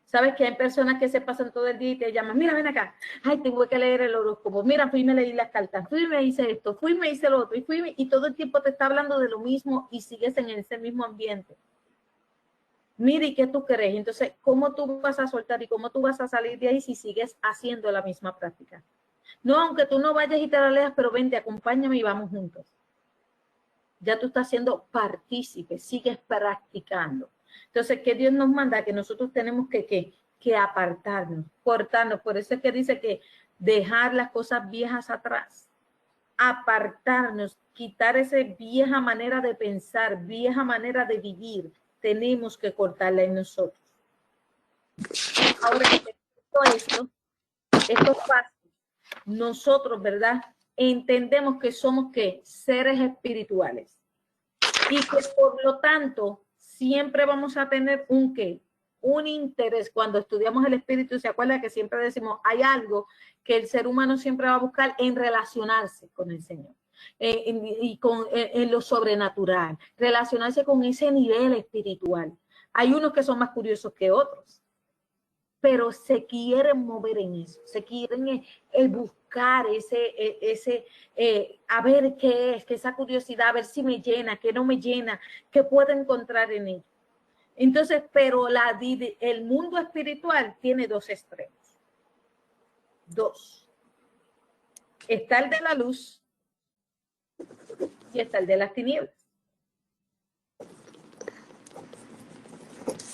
Sabes que hay personas que se pasan todo el día y te llaman, mira, ven acá, ay, tengo que leer el horóscopo, mira, fui y me leí las cartas, fui y me hice esto, fui y me hice lo otro, y todo el tiempo te está hablando de lo mismo y sigues en ese mismo ambiente. Mira, ¿y qué tú crees? Entonces, ¿cómo tú vas a soltar y cómo tú vas a salir de ahí si sigues haciendo la misma práctica? No, aunque tú no vayas y te la leas, pero vente, acompáñame y vamos juntos. Ya tú estás siendo partícipe, sigues practicando. Entonces, ¿qué Dios nos manda? Que nosotros tenemos que apartarnos, cortarnos. Por eso es que dice que dejar las cosas viejas atrás, apartarnos, quitar esa vieja manera de pensar, vieja manera de vivir. Tenemos que cortarla en nosotros. Ahora, estos pasos, nosotros, ¿verdad? Entendemos que somos ¿qué? Seres espirituales y que por lo tanto siempre vamos a tener un ¿qué? Un interés. Cuando estudiamos el espíritu, se acuerda que siempre decimos, hay algo que el ser humano siempre va a buscar en relacionarse con el Señor. En lo sobrenatural, relacionarse con ese nivel espiritual. Hay unos que son más curiosos que otros. pero se quieren mover en eso, se quieren buscar a ver qué es, que esa curiosidad, a ver si me llena, que no me llena, que puedo encontrar en ello. Entonces, pero el mundo espiritual tiene dos extremos. Dos. Está el de la luz y está el de las tinieblas.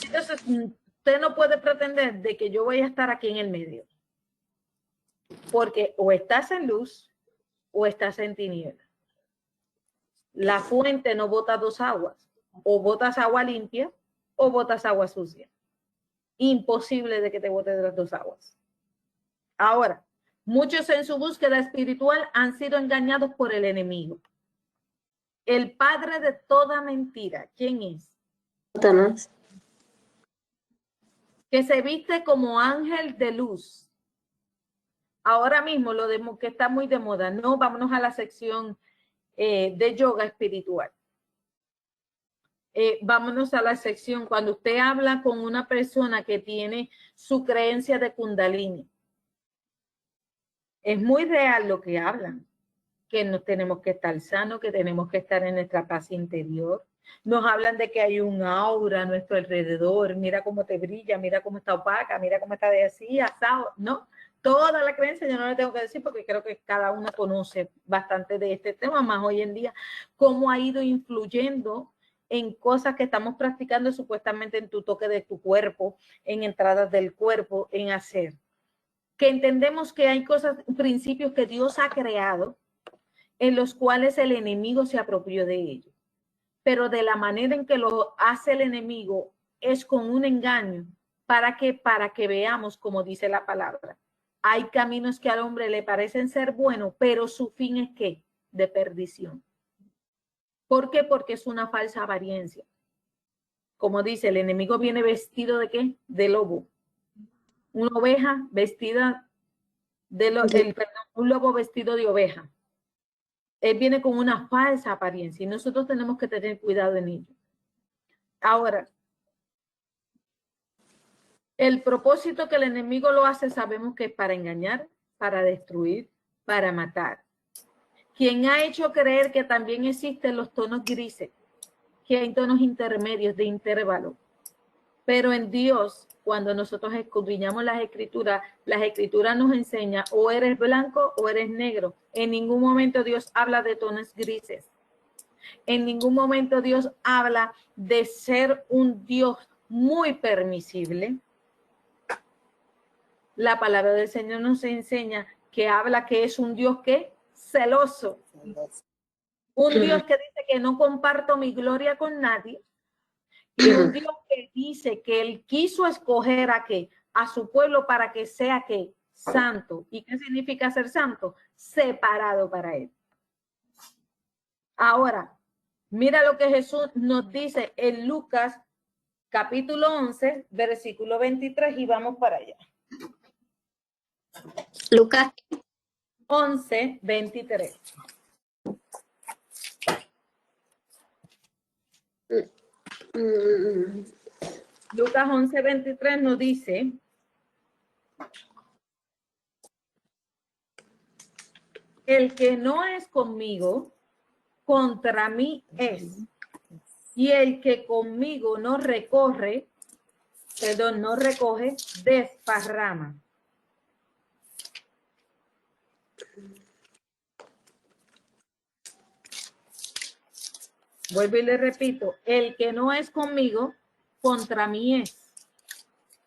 Entonces, usted no puede pretender de que yo voy a estar aquí en el medio. Porque o estás en luz o estás en tinieblas. La fuente no bota dos aguas. O botas agua limpia o botas agua sucia. Imposible de que te bote de las dos aguas. Ahora, muchos en su búsqueda espiritual han sido engañados por el enemigo. El padre de toda mentira, ¿quién es? Satanás. Que se viste como ángel de luz. Ahora mismo que está muy de moda, no, vámonos a la sección de yoga espiritual. Vámonos a la sección cuando usted habla con una persona que tiene su creencia de Kundalini. Es muy real lo que hablan, que nos tenemos que estar sanos, que tenemos que estar en nuestra paz interior. Nos hablan de que hay un aura a nuestro alrededor, mira cómo te brilla, mira cómo está opaca, mira cómo está de así, asado, ¿no? Toda la creencia yo no le tengo que decir porque creo que cada uno conoce bastante de este tema, más hoy en día, cómo ha ido influyendo en cosas que estamos practicando supuestamente en tu toque de tu cuerpo, en entradas del cuerpo, en hacer. Que entendemos que hay cosas, principios que Dios ha creado en los cuales el enemigo se apropió de ellos. Pero de la manera en que lo hace el enemigo es con un engaño. ¿Para qué? Para que veamos, como dice la palabra. Hay caminos que al hombre le parecen ser buenos, pero su fin es ¿qué? De perdición. ¿Por qué? Porque es una falsa apariencia. Como dice, el enemigo viene vestido ¿de qué? De lobo. Una oveja vestida un lobo vestido de oveja. Él viene con una falsa apariencia y nosotros tenemos que tener cuidado en ello. Ahora, el propósito que el enemigo lo hace sabemos que es para engañar, para destruir, para matar. Quien ha hecho creer que también existen los tonos grises, que hay tonos intermedios de intervalo. Pero en Dios, cuando nosotros escudriñamos las escrituras nos enseñan o eres blanco o eres negro. En ningún momento Dios habla de tonos grises. En ningún momento Dios habla de ser un Dios muy permisible. La palabra del Señor nos enseña que habla que es un Dios que celoso. Un Dios que dice que no comparto mi gloria con nadie. Y un Dios que dice que Él quiso escoger a su pueblo para que sea santo. ¿Y qué significa ser santo? Separado para Él. Ahora, mira lo que Jesús nos dice en Lucas capítulo 11, versículo 23 y vamos para allá. Lucas 11, 23. Lucas 11, 23 nos dice: el que no es conmigo, contra mí es. Y el que conmigo no recoge, desparrama. Vuelvo y le repito, el que no es conmigo, contra mí es.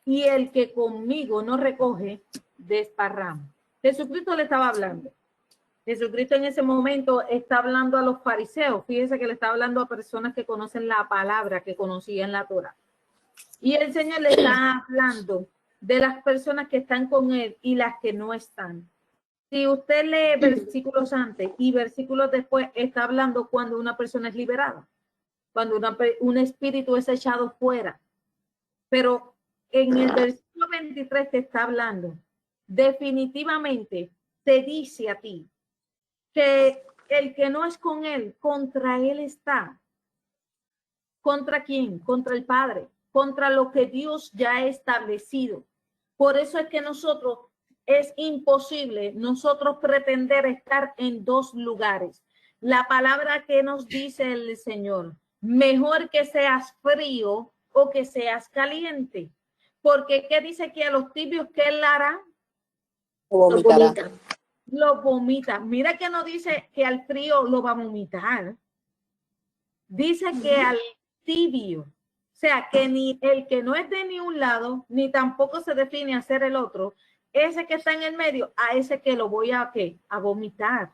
Y el que conmigo no recoge, desparrama. Jesucristo le estaba hablando. Jesucristo en ese momento está hablando a los fariseos. Fíjese que le está hablando a personas que conocen la palabra, que conocían la Torá. Y el Señor le está hablando de las personas que están con Él y las que no están. Si usted lee versículos antes y versículos después, está hablando cuando una persona es liberada, cuando un espíritu es echado fuera. Pero en el versículo 23 te está hablando, definitivamente te dice a ti que el que no es con Él, contra Él está. ¿Contra quién? Contra el Padre, contra lo que Dios ya ha establecido. Por eso es que es imposible nosotros pretender estar en dos lugares. La palabra que nos dice el Señor, mejor que seas frío o que seas caliente. Porque ¿qué dice aquí a los tibios que Él hará? Lo vomitará. Lo vomita. Mira que no dice que al frío lo va a vomitar. Dice que al tibio. O sea, que ni el que no es de ni un lado, ni tampoco se define a ser el otro, ese que está en el medio, a ese que lo voy a vomitar.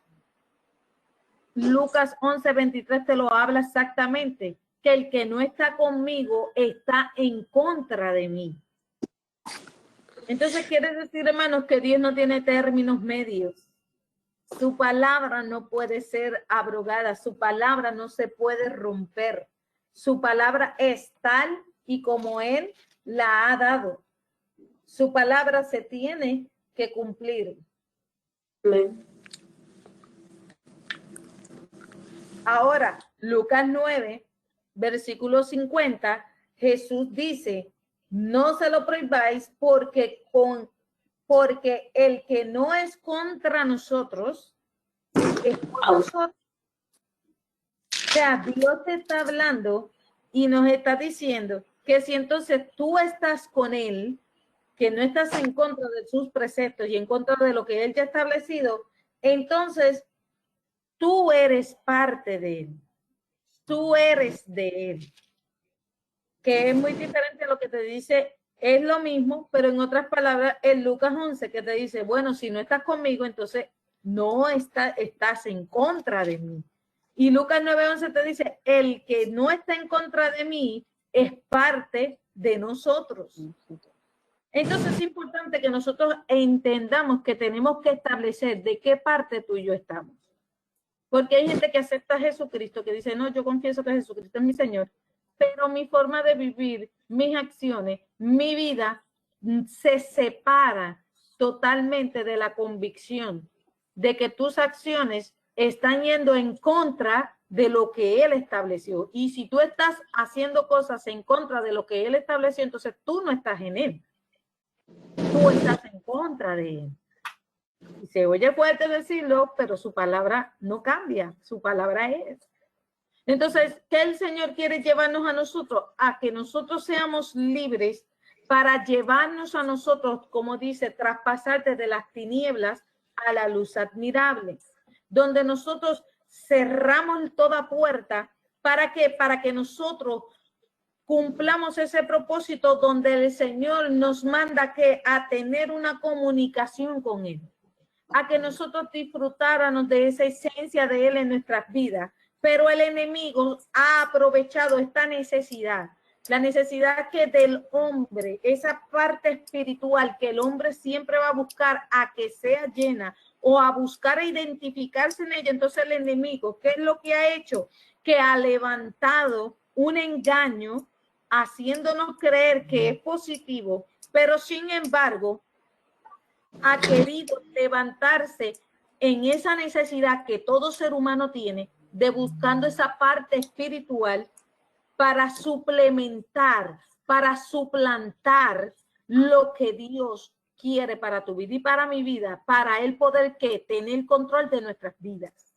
Lucas 11:23 te lo habla exactamente, que el que no está conmigo está en contra de mí. Entonces quiere decir, hermanos, que Dios no tiene términos medios. Su palabra no puede ser abrogada, su palabra no se puede romper. Su palabra es tal y como Él la ha dado. Su palabra se tiene que cumplir. Amén. Ahora, Lucas 9, versículo 50, Jesús dice, no se lo prohibáis porque el que no es contra nosotros es por nosotros. O sea, Dios te está hablando y nos está diciendo que si entonces tú estás con Él, que no estás en contra de sus preceptos y en contra de lo que Él ya ha establecido, entonces tú eres parte de Él. Tú eres de Él. Que es muy diferente a lo que te dice, es lo mismo, pero en otras palabras, en Lucas 11, que te dice, bueno, si no estás conmigo, entonces no estás en contra de mí. Y Lucas 9:11 te dice, el que no está en contra de mí es parte de nosotros. Entonces es importante que nosotros entendamos que tenemos que establecer de qué parte tú y yo estamos. Porque hay gente que acepta a Jesucristo, que dice, no, yo confieso que Jesucristo es mi Señor, pero mi forma de vivir, mis acciones, mi vida se separa totalmente de la convicción de que tus acciones están yendo en contra de lo que Él estableció. Y si tú estás haciendo cosas en contra de lo que Él estableció, entonces tú no estás en Él. Tú estás en contra de Él. Y se oye fuerte decirlo, pero su palabra no cambia, su palabra es. Entonces, ¿qué el Señor quiere llevarnos a nosotros? A que nosotros seamos libres para llevarnos a nosotros, como dice, traspasar desde las tinieblas a la luz admirable, donde nosotros cerramos toda puerta para que nosotros cumplamos ese propósito donde el Señor nos manda a tener una comunicación con Él, a que nosotros disfrutáramos de esa esencia de Él en nuestras vidas. Pero el enemigo ha aprovechado esta necesidad, la necesidad que del hombre, esa parte espiritual que el hombre siempre va a buscar a que sea llena o a buscar a identificarse en ella. Entonces el enemigo, ¿qué es lo que ha hecho? Que ha levantado un engaño haciéndonos creer que es positivo, pero sin embargo ha querido levantarse en esa necesidad que todo ser humano tiene de buscando esa parte espiritual para suplementar, para suplantar lo que Dios quiere para tu vida y para mi vida, para Él poder tener control de nuestras vidas.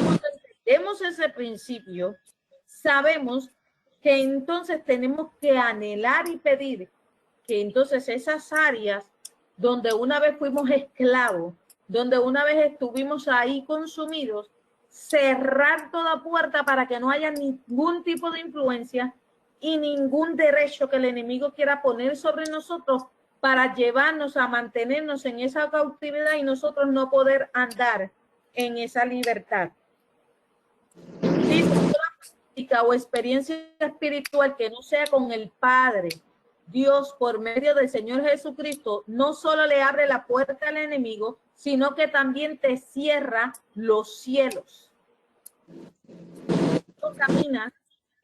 Cuando entendemos ese principio, sabemos que entonces tenemos que anhelar y pedir que entonces esas áreas donde una vez fuimos esclavos, donde una vez estuvimos ahí consumidos, cerrar toda puerta para que no haya ningún tipo de influencia y ningún derecho que el enemigo quiera poner sobre nosotros para llevarnos a mantenernos en esa cautividad y nosotros no poder andar en esa libertad. Dice, toda práctica o experiencia espiritual que no sea con el Padre, Dios, por medio del Señor Jesucristo, no solo le abre la puerta al enemigo, sino que también te cierra los cielos. Tú caminas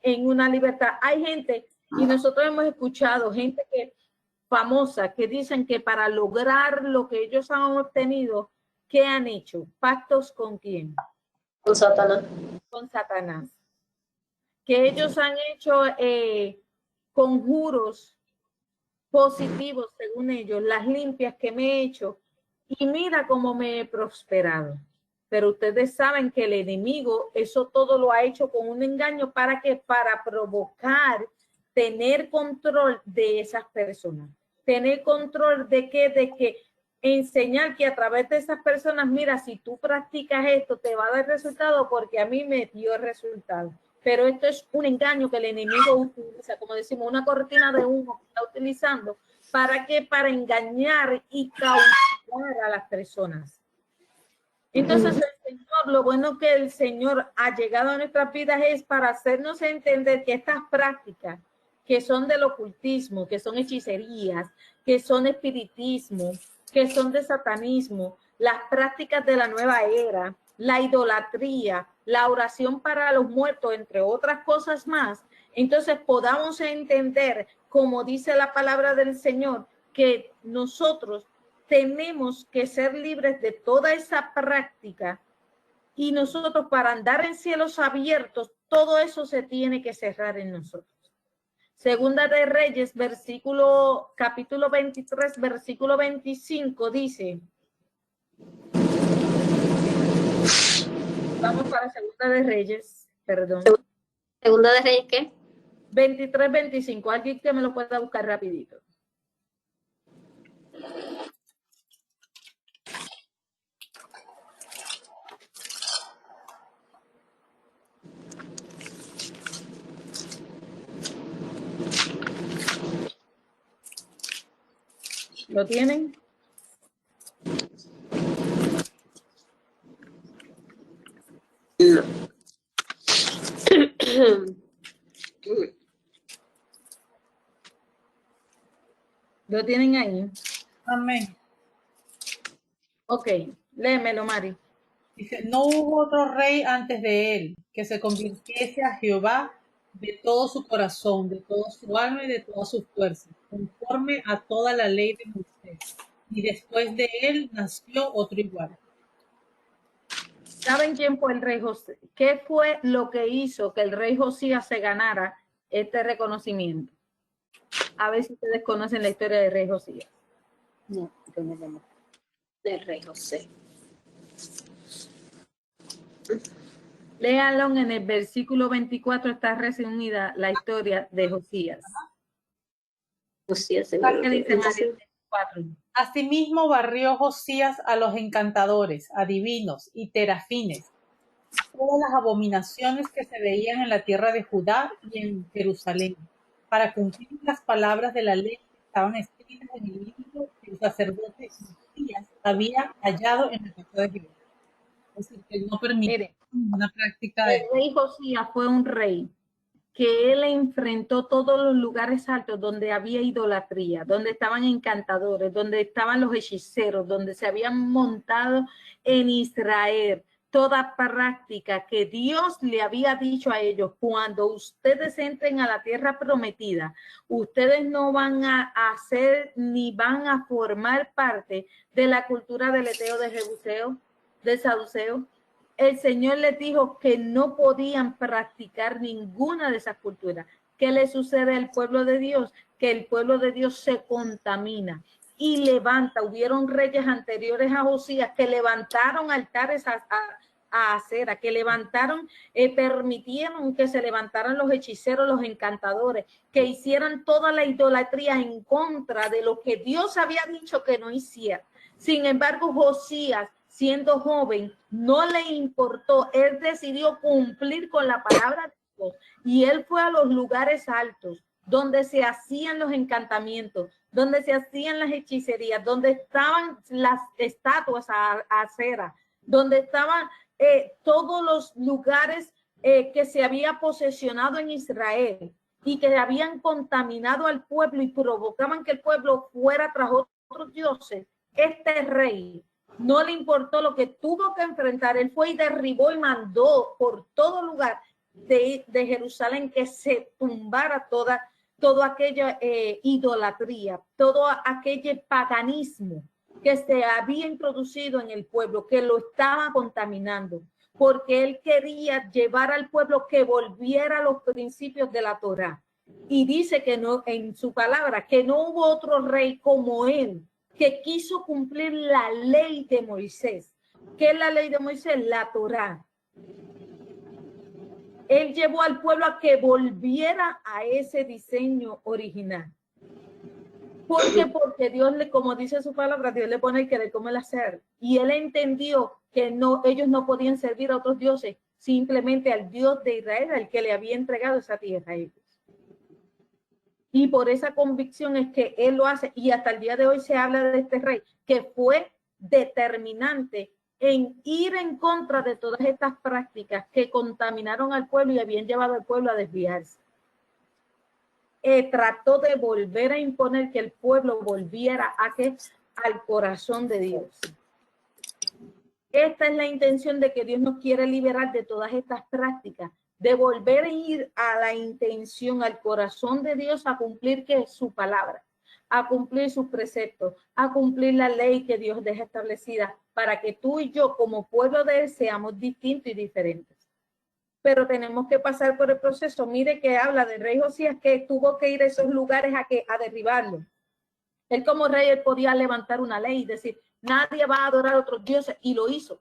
en una libertad. Hay gente, y nosotros hemos escuchado gente famosa que dicen que para lograr lo que ellos han obtenido, ¿qué han hecho? ¿Pactos con quién? Con Satanás. Con Satanás. Que ellos han hecho conjuros positivos según ellos, las limpias que me he hecho, y mira cómo me he prosperado. Pero ustedes saben que el enemigo eso todo lo ha hecho con un engaño para que para provocar, tener control de esas personas, tener control de que enseñar que a través de esas personas, mira, si tú practicas esto te va a dar resultado porque a mí me dio resultado. Pero esto es un engaño que el enemigo utiliza, como decimos, una cortina de humo que está utilizando para que para engañar y cautivar a las personas. Entonces el Señor, lo bueno que el Señor ha llegado a nuestras vidas es para hacernos entender que estas prácticas que son del ocultismo, que son hechicerías, que son espiritismo, que son de satanismo, las prácticas de la nueva era, la idolatría, la oración para los muertos, entre otras cosas más, entonces podamos entender, como dice la palabra del Señor, que nosotros tenemos que ser libres de toda esa práctica y nosotros para andar en cielos abiertos, todo eso se tiene que cerrar en nosotros. Segunda de Reyes, capítulo 23, versículo 25 dice, vamos para Segunda de Reyes, perdón. Segunda de Reyes, ¿qué? 23, 25, alguien que me lo pueda buscar rapidito. ¿Lo tienen? No. ¿Lo tienen ahí? Amén. Ok, léemelo, Mari. Dice, no hubo otro rey antes de él que se convirtiese a Jehová de todo su corazón, de toda su alma y de toda su fuerza, conforme a toda la ley de Moisés. Y después de él nació otro igual. ¿Saben quién fue el rey José? ¿Qué fue lo que hizo que el rey Josías se ganara este reconocimiento? A ver si ustedes conocen la historia del rey Josías. No, no. Del rey José. Léanlo en el versículo 24, está resumida la historia de Josías. Josías, ¿Qué dice María? 24. Asimismo barrió Josías a los encantadores, adivinos y terafines, todas las abominaciones que se veían en la tierra de Judá y en Jerusalén, para cumplir las palabras de la ley que estaban escritas en el libro que el sacerdote Josías había hallado en la casa de Jehová. Es decir, que no permite una práctica de... El rey Josías fue un rey que él enfrentó todos los lugares altos donde había idolatría, donde estaban encantadores, donde estaban los hechiceros, donde se habían montado en Israel toda práctica que Dios le había dicho a ellos, cuando ustedes entren a la tierra prometida, ustedes no van a hacer ni van a formar parte de la cultura del eteo, de jebuseo, de saduceo. El Señor les dijo que no podían practicar ninguna de esas culturas. ¿Qué le sucede al pueblo de Dios? Que el pueblo de Dios se contamina y levanta. Hubieron reyes anteriores a Josías que levantaron altares a acera, que levantaron, permitieron que se levantaran los hechiceros, los encantadores, que hicieran toda la idolatría en contra de lo que Dios había dicho que no hiciera. Sin embargo, Josías, siendo joven, no le importó, él decidió cumplir con la palabra de Dios y él fue a los lugares altos donde se hacían los encantamientos, donde se hacían las hechicerías, donde estaban las estatuas a acera, donde estaban todos los lugares que se había posesionado en Israel y que habían contaminado al pueblo y provocaban que el pueblo fuera tras otros dioses. Este rey no le importó lo que tuvo que enfrentar, él fue y derribó y mandó por todo lugar de Jerusalén que se tumbara toda aquella idolatría, todo aquel paganismo que se había introducido en el pueblo, que lo estaba contaminando, porque él quería llevar al pueblo que volviera a los principios de la Torá, Y dice que no, en su palabra, que no hubo otro rey como él, que quiso cumplir la ley de Moisés. ¿Qué es la ley de Moisés? La Torá. Él llevó al pueblo a que volviera a ese diseño original. ¿Por qué? Porque Dios, como dice su palabra, Dios le pone el querer como el hacer. Y él entendió que no, ellos no podían servir a otros dioses, simplemente al Dios de Israel, al que le había entregado esa tierra a ellos. Y por esa convicción es que él lo hace. Y hasta el día de hoy se habla de este rey, que fue determinante en ir en contra de todas estas prácticas que contaminaron al pueblo y habían llevado al pueblo a desviarse. Trató de volver a imponer que el pueblo volviera al corazón de Dios. Esta es la intención de que Dios nos quiere liberar de todas estas prácticas, de volver a ir a la intención, al corazón de Dios, a cumplir que es su palabra, a cumplir sus preceptos, a cumplir la ley que Dios deja establecida, para que tú y yo como pueblo de Él seamos distintos y diferentes. Pero tenemos que pasar por el proceso. Mire que habla del rey Josías, que tuvo que ir a esos lugares a derribarlo. Él como rey, él podía levantar una ley y decir, nadie va a adorar a otros dioses, y lo hizo.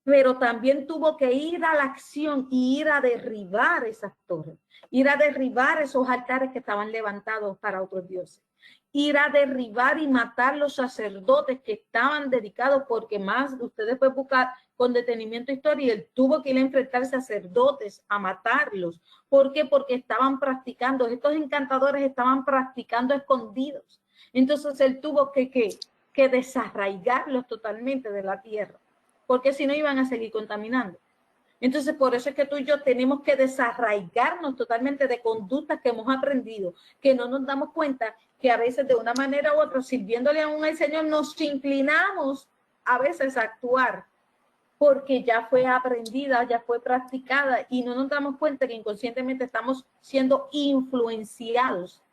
Pero también tuvo que ir a la acción y ir a derribar esas torres, ir a derribar esos altares que estaban levantados para otros dioses, ir a derribar y matar los sacerdotes que estaban dedicados, porque más ustedes pueden buscar con detenimiento historia, y él tuvo que ir a enfrentar sacerdotes, a matarlos. ¿Por qué? Porque estaban practicando, estos encantadores estaban practicando escondidos. Entonces él tuvo que desarraigarlos totalmente de la tierra, porque si no iban a seguir contaminando. Entonces, por eso es que tú y yo tenemos que desarraigarnos totalmente de conductas que hemos aprendido, que no nos damos cuenta que a veces de una manera u otra, sirviéndole aún al Señor, nos inclinamos a veces a actuar porque ya fue aprendida, ya fue practicada, y no nos damos cuenta que inconscientemente estamos siendo influenciados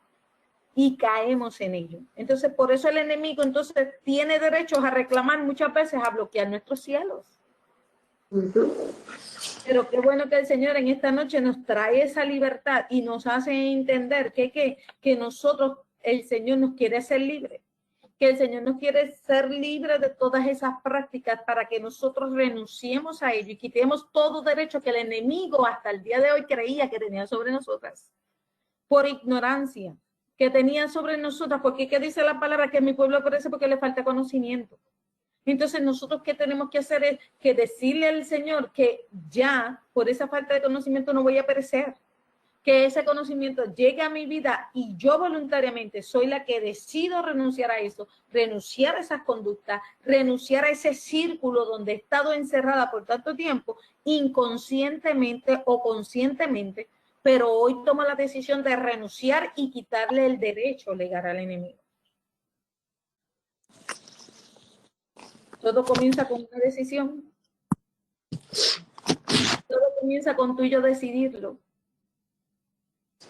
y caemos en ello. Entonces, por eso el enemigo entonces tiene derechos a reclamar muchas veces, a bloquear nuestros cielos. Pero qué bueno que el Señor en esta noche nos trae esa libertad y nos hace entender que nosotros, el Señor nos quiere hacer libres, que el Señor nos quiere ser libres de todas esas prácticas para que nosotros renunciemos a ello y quitemos todo derecho que el enemigo hasta el día de hoy creía que tenía sobre nosotras, por ignorancia, que tenía sobre nosotras, porque ¿qué dice la palabra? Que mi pueblo perece porque le falta conocimiento. Entonces nosotros ¿qué tenemos que hacer? Es que decirle al Señor que ya por esa falta de conocimiento no voy a perecer, que ese conocimiento llegue a mi vida y yo voluntariamente soy la que decido renunciar a eso, renunciar a esas conductas, renunciar a ese círculo donde he estado encerrada por tanto tiempo, inconscientemente o conscientemente, pero hoy tomo la decisión de renunciar y quitarle el derecho legal al enemigo. Todo comienza con una decisión. Todo comienza con tú y yo decidirlo.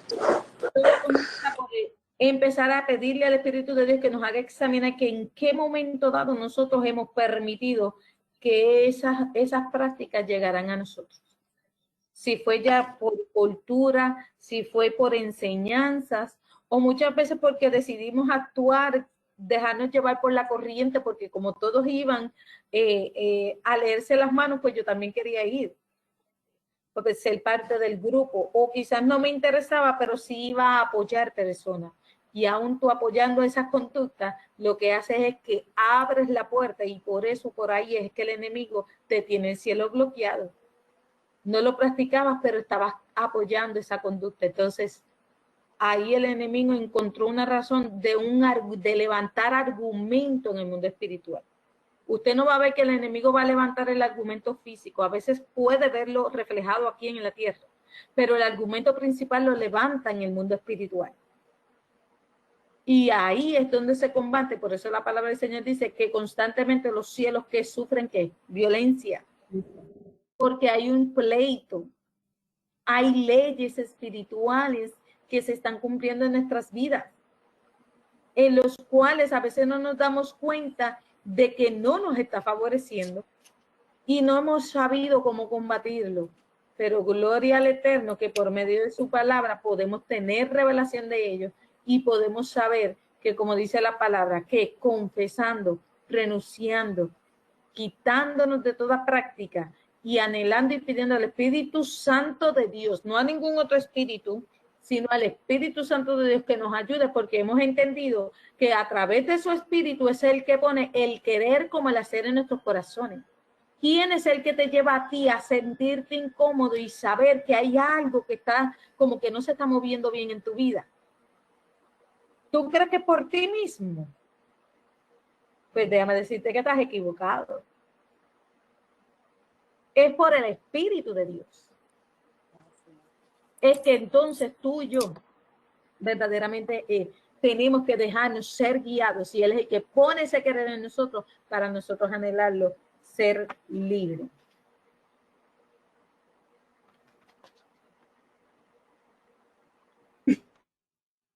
Todo comienza por empezar a pedirle al Espíritu de Dios que nos haga examinar que en qué momento dado nosotros hemos permitido que esas prácticas llegaran a nosotros. Si fue ya por cultura, si fue por enseñanzas, o muchas veces porque decidimos actuar, dejarnos llevar por la corriente, porque como todos iban a leerse las manos, pues yo también quería ir, porque ser parte del grupo, o quizás no me interesaba, pero sí iba a apoyar personas. Y aún tú apoyando esas conductas, lo que haces es que abres la puerta, y por eso por ahí es que el enemigo te tiene el cielo bloqueado. No lo practicabas, pero estabas apoyando esa conducta. Entonces, ahí el enemigo encontró una razón de levantar argumento en el mundo espiritual. Usted no va a ver que el enemigo va a levantar el argumento físico. A veces puede verlo reflejado aquí en la tierra, pero el argumento principal lo levanta en el mundo espiritual. Y ahí es donde se combate. Por eso la palabra del Señor dice que constantemente los cielos que sufren, ¿qué? Violencia. Porque hay un pleito, hay leyes espirituales que se están cumpliendo en nuestras vidas, en los cuales a veces no nos damos cuenta de que no nos está favoreciendo y no hemos sabido cómo combatirlo. pero gloria al Eterno que por medio de su palabra podemos tener revelación de ellos y podemos saber que, como dice la palabra, que confesando, renunciando, quitándonos de toda práctica y anhelando y pidiendo al Espíritu Santo de Dios, no a ningún otro espíritu, sino al Espíritu Santo de Dios que nos ayude, porque hemos entendido que a través de su Espíritu es el que pone el querer como el hacer en nuestros corazones. ¿Quién es el que te lleva a ti a sentirte incómodo y saber que hay algo que está como que no se está moviendo bien en tu vida? ¿Tú crees que por ti mismo? Pues déjame decirte que estás equivocado. Es por el Espíritu de Dios. Es que entonces tú y yo verdaderamente tenemos que dejarnos ser guiados y Él es el que pone ese querer en nosotros para nosotros anhelarlo, ser libres.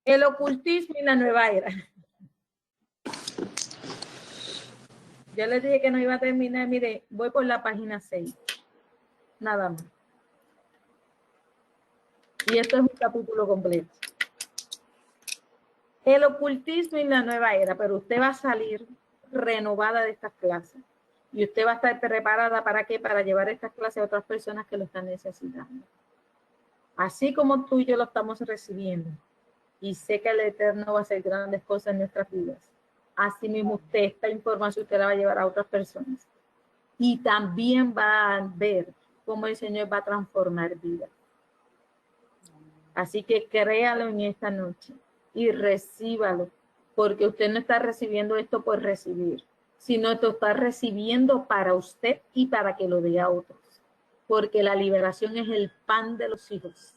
El ocultismo y la nueva era. Yo les dije que no iba a terminar, mire, voy por la página 6. Nada más. Y esto es un capítulo completo. El ocultismo y la nueva era, pero usted va a salir renovada de estas clases. Y usted va a estar preparada ¿para qué? Para llevar estas clases a otras personas que lo están necesitando. Así como tú y yo lo estamos recibiendo. Y sé que el Eterno va a hacer grandes cosas en nuestras vidas. Así mismo usted, esta información usted la va a llevar a otras personas. Y también va a ver cómo el Señor va a transformar vidas. Así que créalo en esta noche y recíbalo, porque usted no está recibiendo esto por recibir, sino esto está recibiendo para usted y para que lo dé a otros. Porque la liberación es el pan de los hijos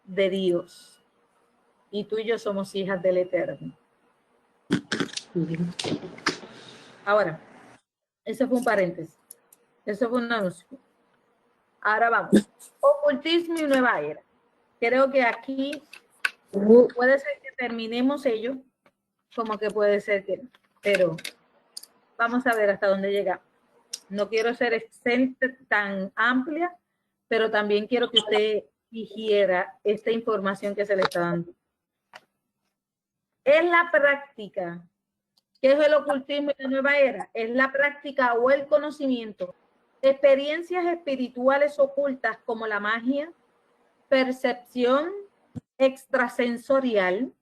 de Dios. Y tú y yo somos hijas del Eterno. Ahora, ese fue un paréntesis. Eso fue un anuncio. Ahora vamos. Ocultismo y nueva era. Creo que aquí puede ser que terminemos ello, como que puede ser que no. Pero vamos a ver hasta dónde llegamos. No quiero ser tan amplia, pero también quiero que usted digiera esta información que se le está dando. Es la práctica. ¿Qué es el ocultismo y la nueva era? Es la práctica o el conocimiento de experiencias espirituales ocultas como la magia, percepción extrasensorial,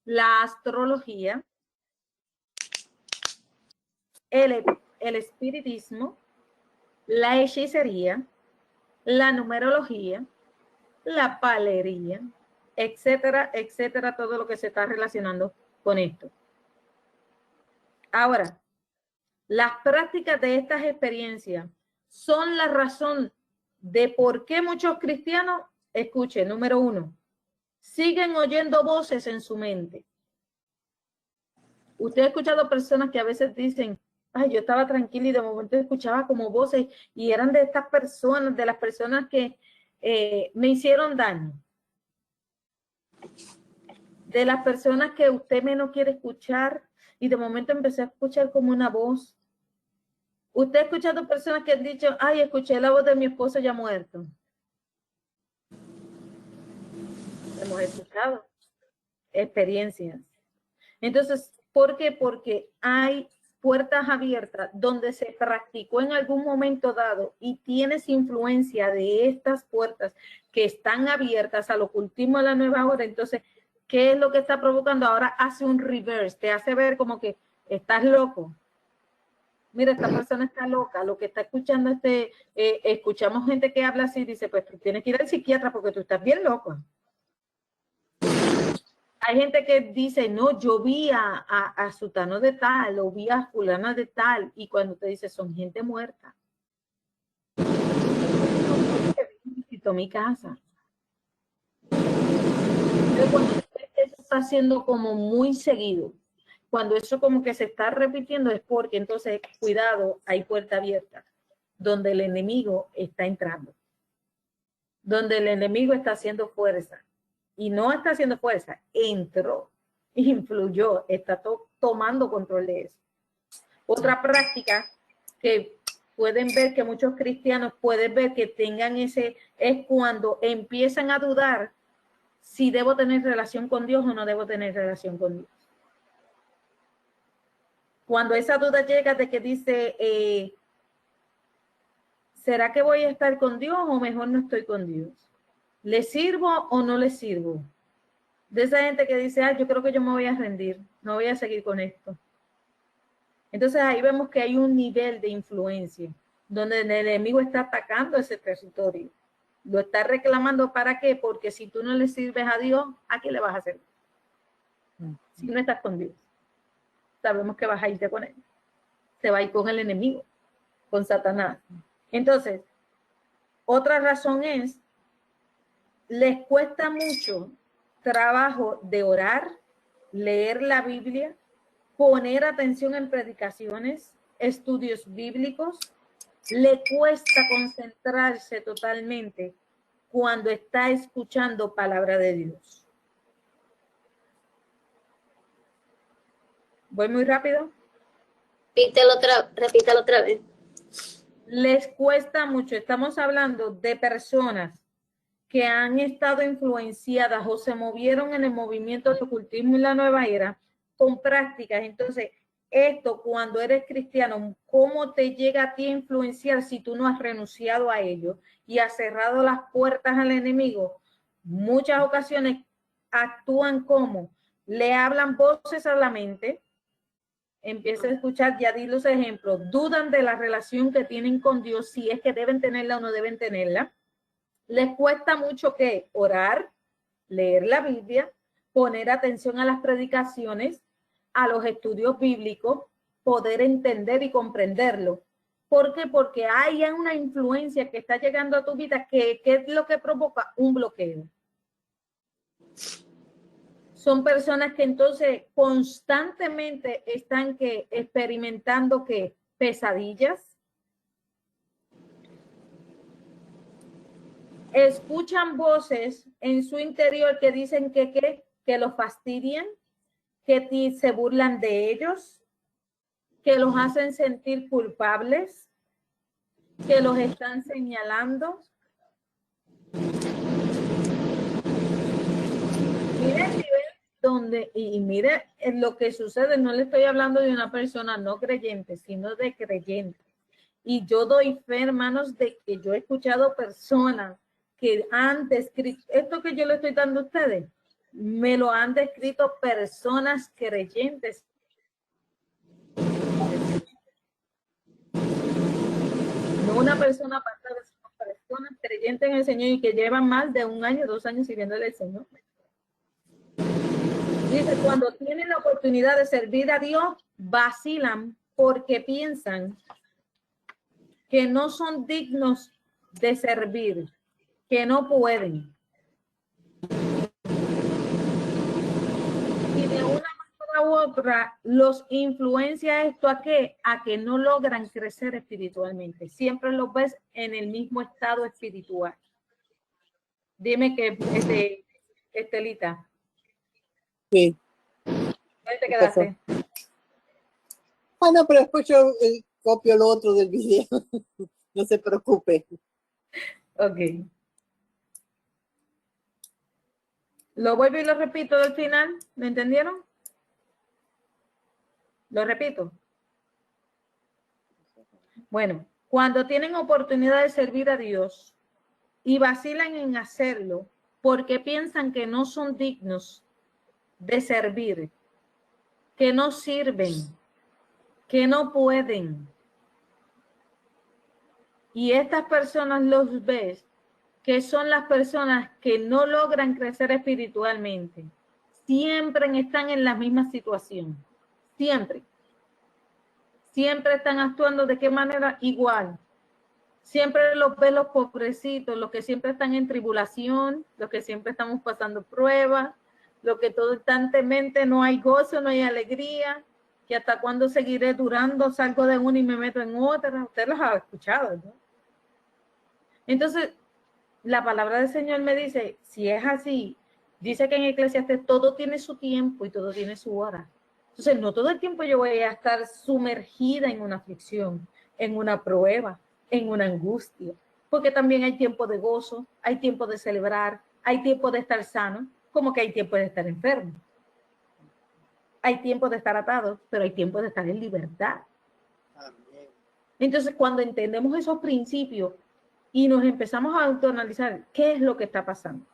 la astrología, el espiritismo, la hechicería, la numerología, la palería, etcétera, etcétera, todo lo que se está relacionando con esto. Ahora, las prácticas de estas experiencias son la razón de por qué muchos cristianos, escuchen, número 1, siguen oyendo voces en su mente. Usted ha escuchado personas que a veces dicen, ay, yo estaba tranquila y de momento escuchaba como voces y eran de estas personas, de las personas que me hicieron daño. De las personas que usted menos quiere escuchar y de momento empecé a escuchar como una voz. Usted ha escuchado personas que han dicho, ay, escuché la voz de mi esposo ya muerto. Hemos escuchado experiencias. Entonces, ¿por qué? Porque hay puertas abiertas donde se practicó en algún momento dado y tienes influencia de estas puertas que están abiertas al ocultismo de la nueva hora. Entonces, ¿qué es lo que está provocando? Ahora hace un reverse, te hace ver como que estás loco. Mira, esta persona está loca, lo que está escuchando escuchamos gente que habla así, dice, pues tú tienes que ir al psiquiatra porque tú estás bien loco. Hay gente que dice, no, yo vi a sutano de tal, o vi a fulana de tal, y cuando te dice, son gente muerta. Visitó mi casa. Pero cuando eso está haciendo como muy seguido, cuando eso como que se está repitiendo es porque entonces, cuidado, hay puerta abierta, donde el enemigo está entrando, donde el enemigo está haciendo fuerza. Y no está haciendo fuerza, entró, influyó, está tomando control de eso. Otra práctica que pueden ver que muchos cristianos pueden ver que tengan ese, es cuando empiezan a dudar si debo tener relación con Dios o no debo tener relación con Dios. Cuando esa duda llega de que dice, ¿será que voy a estar con Dios o mejor no estoy con Dios? ¿Le sirvo o no le sirvo? De esa gente que dice, yo creo que yo me voy a rendir, no voy a seguir con esto. Entonces ahí vemos que hay un nivel de influencia donde el enemigo está atacando ese territorio. Lo está reclamando, ¿para qué? Porque si tú no le sirves a Dios, ¿a qué le vas a hacer? Si no estás con Dios, sabemos que vas a irte con él. Se va a ir con el enemigo, con Satanás. Entonces, otra razón es, les cuesta mucho trabajo de orar, leer la Biblia, poner atención en predicaciones, estudios bíblicos. Le cuesta concentrarse totalmente cuando está escuchando palabra de Dios. ¿Voy muy rápido? Repítelo otra vez. Les cuesta mucho. Estamos hablando de personas que han estado influenciadas o se movieron en el movimiento de ocultismo y la nueva era con prácticas. Entonces, esto cuando eres cristiano, ¿cómo te llega a ti a influenciar si tú no has renunciado a ello y has cerrado las puertas al enemigo? Muchas ocasiones actúan como, le hablan voces a la mente, empieza a escuchar, ya di los ejemplos, dudan de la relación que tienen con Dios, si es que deben tenerla o no deben tenerla. Les cuesta mucho que orar, leer la Biblia, poner atención a las predicaciones, a los estudios bíblicos, poder entender y comprenderlo. ¿Por qué? Porque hay una influencia que está llegando a tu vida que es lo que provoca un bloqueo. Son personas que entonces constantemente están experimentando pesadillas, escuchan voces en su interior que dicen que los fastidian, que se burlan de ellos, que los hacen sentir culpables, que los están señalando. Mire el nivel donde, y mire lo que sucede, no le estoy hablando de una persona no creyente, sino de creyente. Y yo doy fe, hermanos, de que yo he escuchado personas que han descrito, esto que yo le estoy dando a ustedes, me lo han descrito personas creyentes. No una persona pasada, sino personas creyentes en el Señor y que llevan más de 1 año, 2 años sirviéndole al Señor. Dice, cuando tienen la oportunidad de servir a Dios, vacilan porque piensan que no son dignos de servir, que no pueden. Y de una manera u otra los influencia esto a qué? A que no logran crecer espiritualmente. Siempre los ves en el mismo estado espiritual. Dime que, Estelita. Sí. ¿Dónde te quedaste? No, pero después yo copio lo otro del video. No se preocupe. Ok. Lo vuelvo y lo repito del final. ¿Me entendieron? Lo repito. Bueno, cuando tienen oportunidad de servir a Dios y vacilan en hacerlo porque piensan que no son dignos de servir, que no sirven, que no pueden. Y estas personas los ves que son las personas que no logran crecer espiritualmente. Siempre están en la misma situación. Siempre. Siempre están actuando de qué manera igual. Siempre los ves los pobrecitos, los que siempre están en tribulación, los que siempre estamos pasando pruebas, los que constantemente no hay gozo, no hay alegría, que hasta cuándo seguiré durando, salgo de una y me meto en otra. Usted los ha escuchado, ¿no? Entonces, la palabra del Señor me dice, si es así, dice que en Eclesiastés todo tiene su tiempo y todo tiene su hora. Entonces, no todo el tiempo yo voy a estar sumergida en una aflicción, en una prueba, en una angustia, porque también hay tiempo de gozo, hay tiempo de celebrar, hay tiempo de estar sano, como que hay tiempo de estar enfermo. Hay tiempo de estar atado, pero hay tiempo de estar en libertad. Amén. Entonces, cuando entendemos esos principios y nos empezamos a autoanalizar qué es lo que está pasando,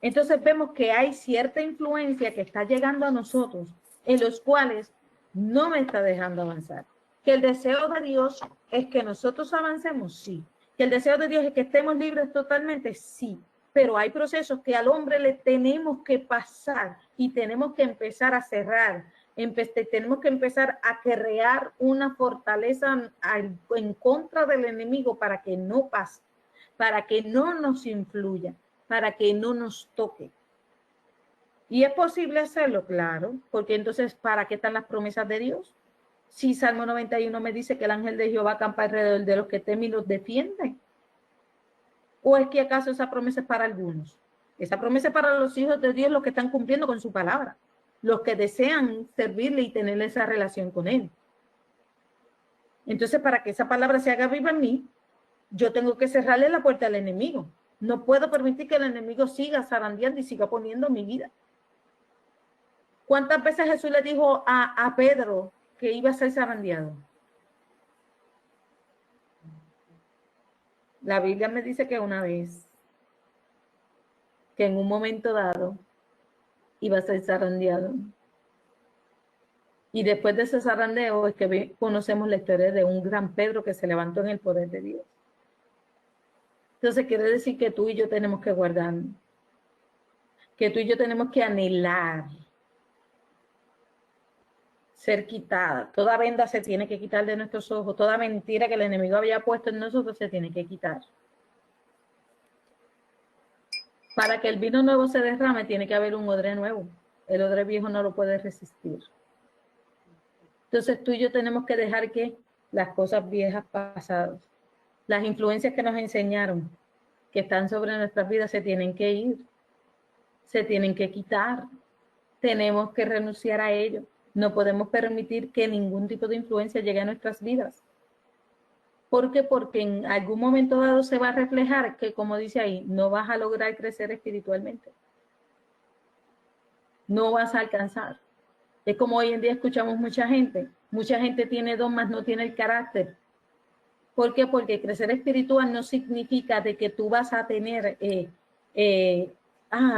entonces vemos que hay cierta influencia que está llegando a nosotros, en los cuales no me está dejando avanzar. Que el deseo de Dios es que nosotros avancemos, sí. Que el deseo de Dios es que estemos libres totalmente, sí. Pero hay procesos que al hombre le tenemos que pasar y tenemos que empezar a cerrar. Tenemos que empezar a crear una fortaleza en contra del enemigo para que no pase, para que no nos influya, para que no nos toque. ¿Y es posible hacerlo? Claro, porque entonces, ¿para qué están las promesas de Dios? Si Salmo 91 me dice que el ángel de Jehová acampa alrededor de los que temen y los defienden. ¿O es que acaso esa promesa es para algunos? Esa promesa es para los hijos de Dios, los que están cumpliendo con su palabra, los que desean servirle y tener esa relación con él. Entonces, para que esa palabra se haga viva en mí, yo tengo que cerrarle la puerta al enemigo. No puedo permitir que el enemigo siga zarandeando y siga poniendo mi vida. ¿Cuántas veces Jesús le dijo a Pedro que iba a ser zarandeado? La Biblia me dice que una vez, que en un momento dado iba a ser zarandeado. Y después de ese zarandeo es que conocemos la historia de un gran Pedro que se levantó en el poder de Dios. Entonces quiere decir que tú y yo tenemos que guardar, que tú y yo tenemos que anhelar ser quitada. Toda venda se tiene que quitar de nuestros ojos, toda mentira que el enemigo había puesto en nosotros se tiene que quitar. Para que el vino nuevo se derrame tiene que haber un odre nuevo. El odre viejo no lo puede resistir. Entonces tú y yo tenemos que dejar que las cosas viejas pasadas, las influencias que nos enseñaron, que están sobre nuestras vidas, se tienen que ir, se tienen que quitar. Tenemos que renunciar a ello. No podemos permitir que ningún tipo de influencia llegue a nuestras vidas. ¿Por qué? Porque en algún momento dado se va a reflejar que, como dice ahí, no vas a lograr crecer espiritualmente. No vas a alcanzar. Es como hoy en día escuchamos mucha gente. Mucha gente tiene don, mas no tiene el carácter. ¿Por qué? Porque crecer espiritual no significa de que tú vas a tener,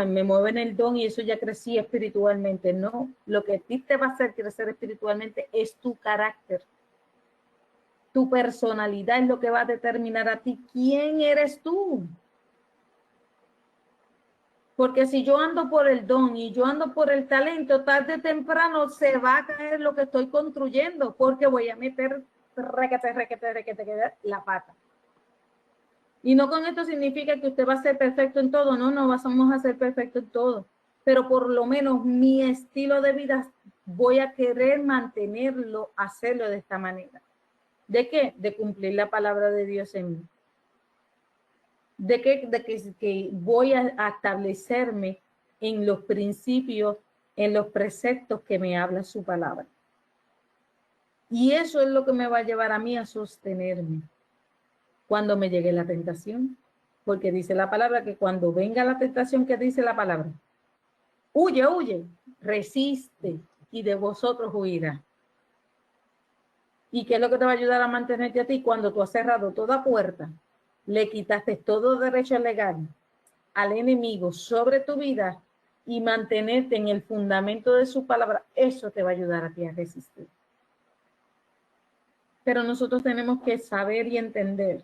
me muevo en el don y eso ya crecí espiritualmente. No, lo que a ti te va a hacer crecer espiritualmente es tu carácter. Tu personalidad es lo que va a determinar a ti quién eres tú. Porque si yo ando por el don y yo ando por el talento, tarde o temprano se va a caer lo que estoy construyendo, porque voy a meter la pata. Y no con esto significa que usted va a ser perfecto en todo, no vamos a ser perfectos en todo, pero por lo menos mi estilo de vida voy a querer mantenerlo, hacerlo de esta manera. ¿De qué? De cumplir la palabra de Dios en mí. De que voy a establecerme en los principios, en los preceptos que me habla su palabra. Y eso es lo que me va a llevar a mí a sostenerme cuando me llegue la tentación. Porque dice la palabra que cuando venga la tentación, ¿qué dice la palabra? Huye, huye, resiste y de vosotros huirá. ¿Y qué es lo que te va a ayudar a mantenerte a ti? Cuando tú has cerrado toda puerta, le quitaste todo derecho legal al enemigo sobre tu vida y mantenerte en el fundamento de su palabra, eso te va a ayudar a ti a resistir. Pero nosotros tenemos que saber y entender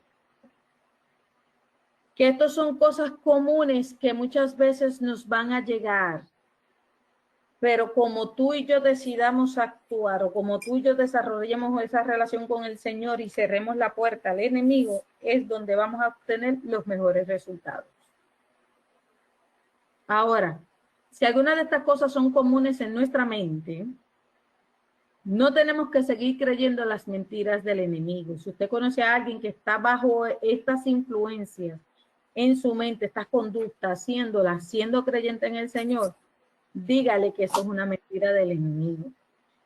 que estos son cosas comunes que muchas veces nos van a llegar. Pero como tú y yo decidamos actuar o como tú y yo desarrollemos esa relación con el Señor y cerremos la puerta al enemigo, es donde vamos a obtener los mejores resultados. Ahora, si algunas de estas cosas son comunes en nuestra mente, no tenemos que seguir creyendo las mentiras del enemigo. Si usted conoce a alguien que está bajo estas influencias en su mente, estas conductas, siendo creyente en el Señor, dígale que eso es una mentira del enemigo.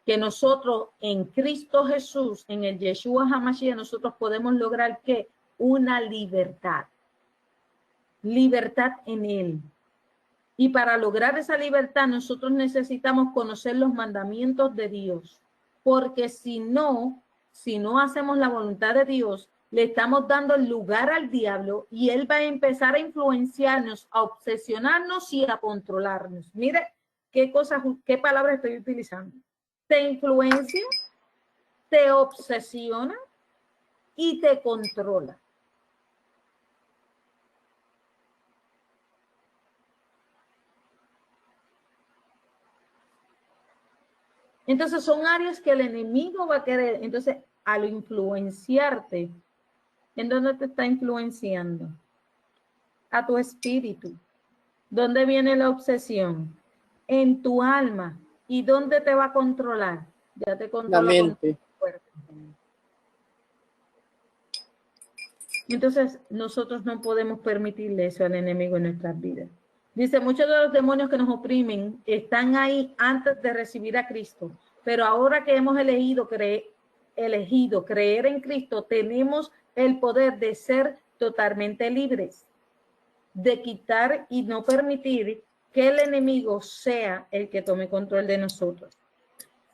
Que nosotros en Cristo Jesús, en el Yeshua HaMashiach, nosotros podemos lograr ¿qué? Una libertad. Libertad en Él. Y para lograr esa libertad nosotros necesitamos conocer los mandamientos de Dios. Porque si no hacemos la voluntad de Dios, le estamos dando el lugar al diablo y él va a empezar a influenciarnos, a obsesionarnos y a controlarnos. Mire qué palabras estoy utilizando. Te influencia, te obsesiona y te controla. Entonces son áreas que el enemigo va a querer. Entonces, al influenciarte, ¿en dónde te está influenciando? A tu espíritu. ¿Dónde viene la obsesión? En tu alma. ¿Y dónde te va a controlar? Ya te controla La mente. con tu cuerpo. Entonces, nosotros no podemos permitirle eso al enemigo en nuestras vidas. Dice, muchos de los demonios que nos oprimen están ahí antes de recibir a Cristo. Pero ahora que hemos elegido creer en Cristo, tenemos el poder de ser totalmente libres, de quitar y no permitir que el enemigo sea el que tome control de nosotros.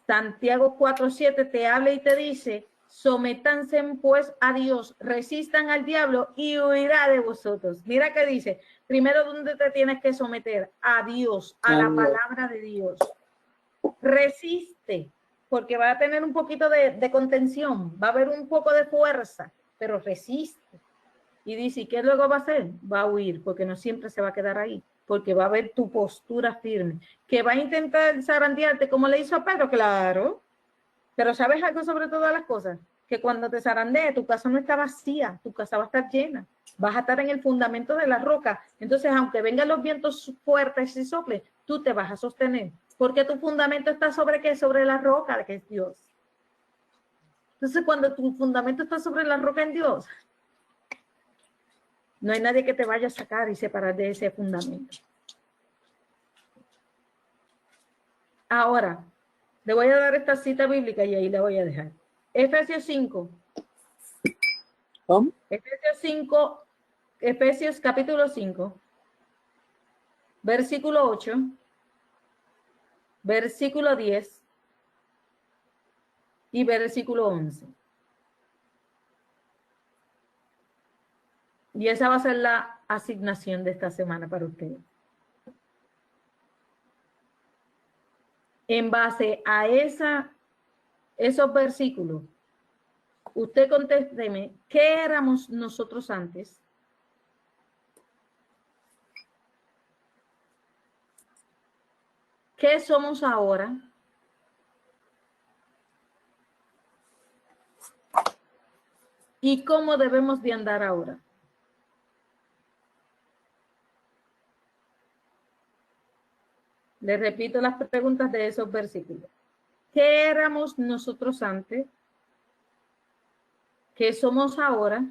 Santiago 4:7 te habla y te dice, sométanse pues a Dios, resistan al diablo y huirá de vosotros. Mira que dice, primero, ¿dónde te tienes que someter? A Dios, a la palabra de Dios. Resiste, porque va a tener un poquito de contención, va a haber un poco de fuerza, pero resiste. Y dice, ¿y qué luego va a hacer? Va a huir, porque no siempre se va a quedar ahí, porque va a ver tu postura firme, que va a intentar zarandearte como le hizo a Pedro, claro. Pero ¿sabes algo sobre todas las cosas? Que cuando te zarandee, tu casa no está vacía, tu casa va a estar llena. Vas a estar en el fundamento de la roca. Entonces, aunque vengan los vientos fuertes y soplen, tú te vas a sostener. Porque tu fundamento está sobre ¿qué? Sobre la roca, que es Dios. Entonces, cuando tu fundamento está sobre la roca en Dios, no hay nadie que te vaya a sacar y separar de ese fundamento. Ahora, le voy a dar esta cita bíblica y ahí la voy a dejar. Efesios 5. ¿Cómo? Efesios capítulo 5, versículo 8, versículo 10 y versículo 11. Y esa va a ser la asignación de esta semana para ustedes. En base a esos versículos, usted contésteme, ¿qué éramos nosotros antes? ¿Qué somos ahora? ¿Y cómo debemos de andar ahora? Les repito las preguntas de esos versículos. ¿Qué éramos nosotros antes? ¿Qué somos ahora?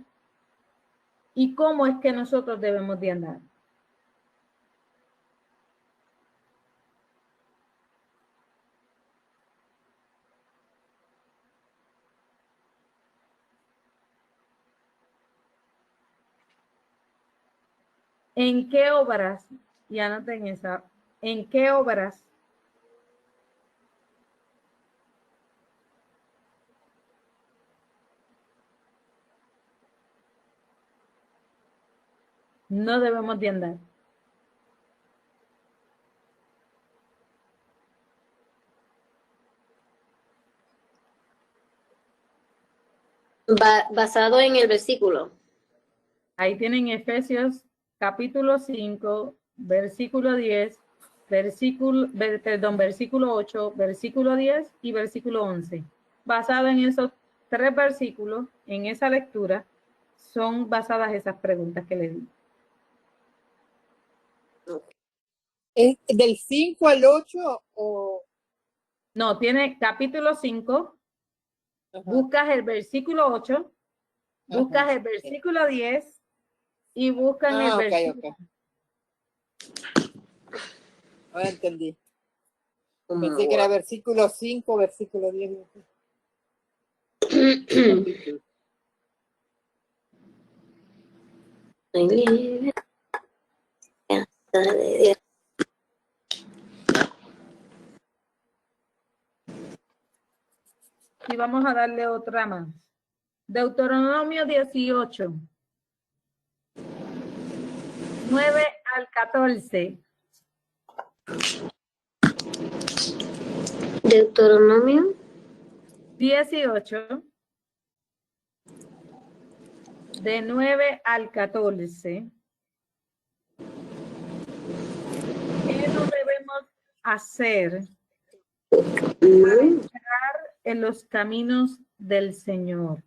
¿Y cómo es que nosotros debemos de andar? ¿En qué obras? Y anoten esa. ¿En qué obras no debemos de andar? Basado en el versículo. Ahí tienen Efesios capítulo 5, versículo 10, versículo 8, versículo 10 y versículo 11. Basado en esos tres versículos, en esa lectura, son basadas esas preguntas que les di. ¿Es del 5 al 8 o...? No, tiene capítulo 5, Ajá. buscas el versículo 8, buscas Ajá. el versículo 10 y buscan el versículo. Ok. Ahora entendí. Pensé que era versículo 5, versículo 10. Y vamos a darle otra más. Deuteronomio 18. 9 al 14. Deuteronomio 18. De 9 al 14. ¿Qué no debemos hacer para entrar en los caminos del Señor?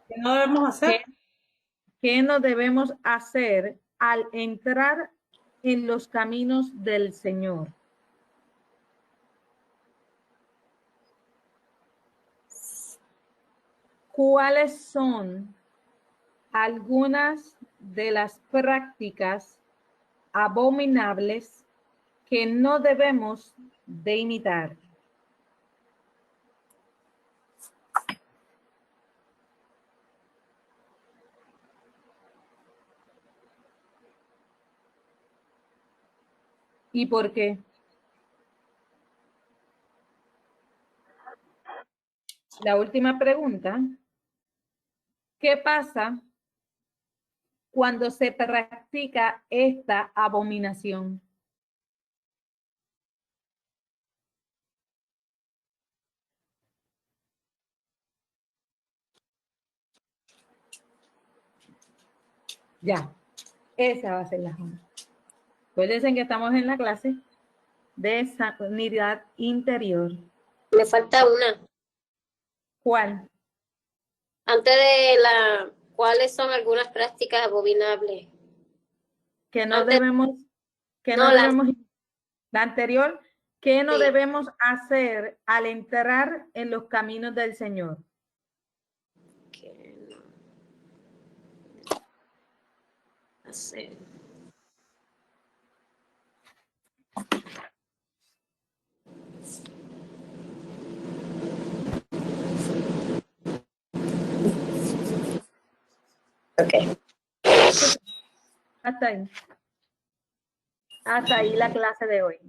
¿Qué no debemos hacer? ¿Qué no debemos hacer al entrar en los caminos del Señor? ¿Cuáles son algunas de las prácticas abominables que no debemos de imitar? ¿Y por qué? La última pregunta. ¿Qué pasa cuando se practica esta abominación? Ya, esa va a ser la zona. Acuérdense que estamos en la clase de sanidad interior. Me falta una. ¿Cuál? Antes de ¿cuáles son algunas prácticas abominables? Que no Antes- debemos, la anterior, ¿qué no Sí. debemos hacer al entrar en los caminos del Señor? ¿Qué no hacer? Ok. Hasta ahí. Hasta ahí la clase de hoy.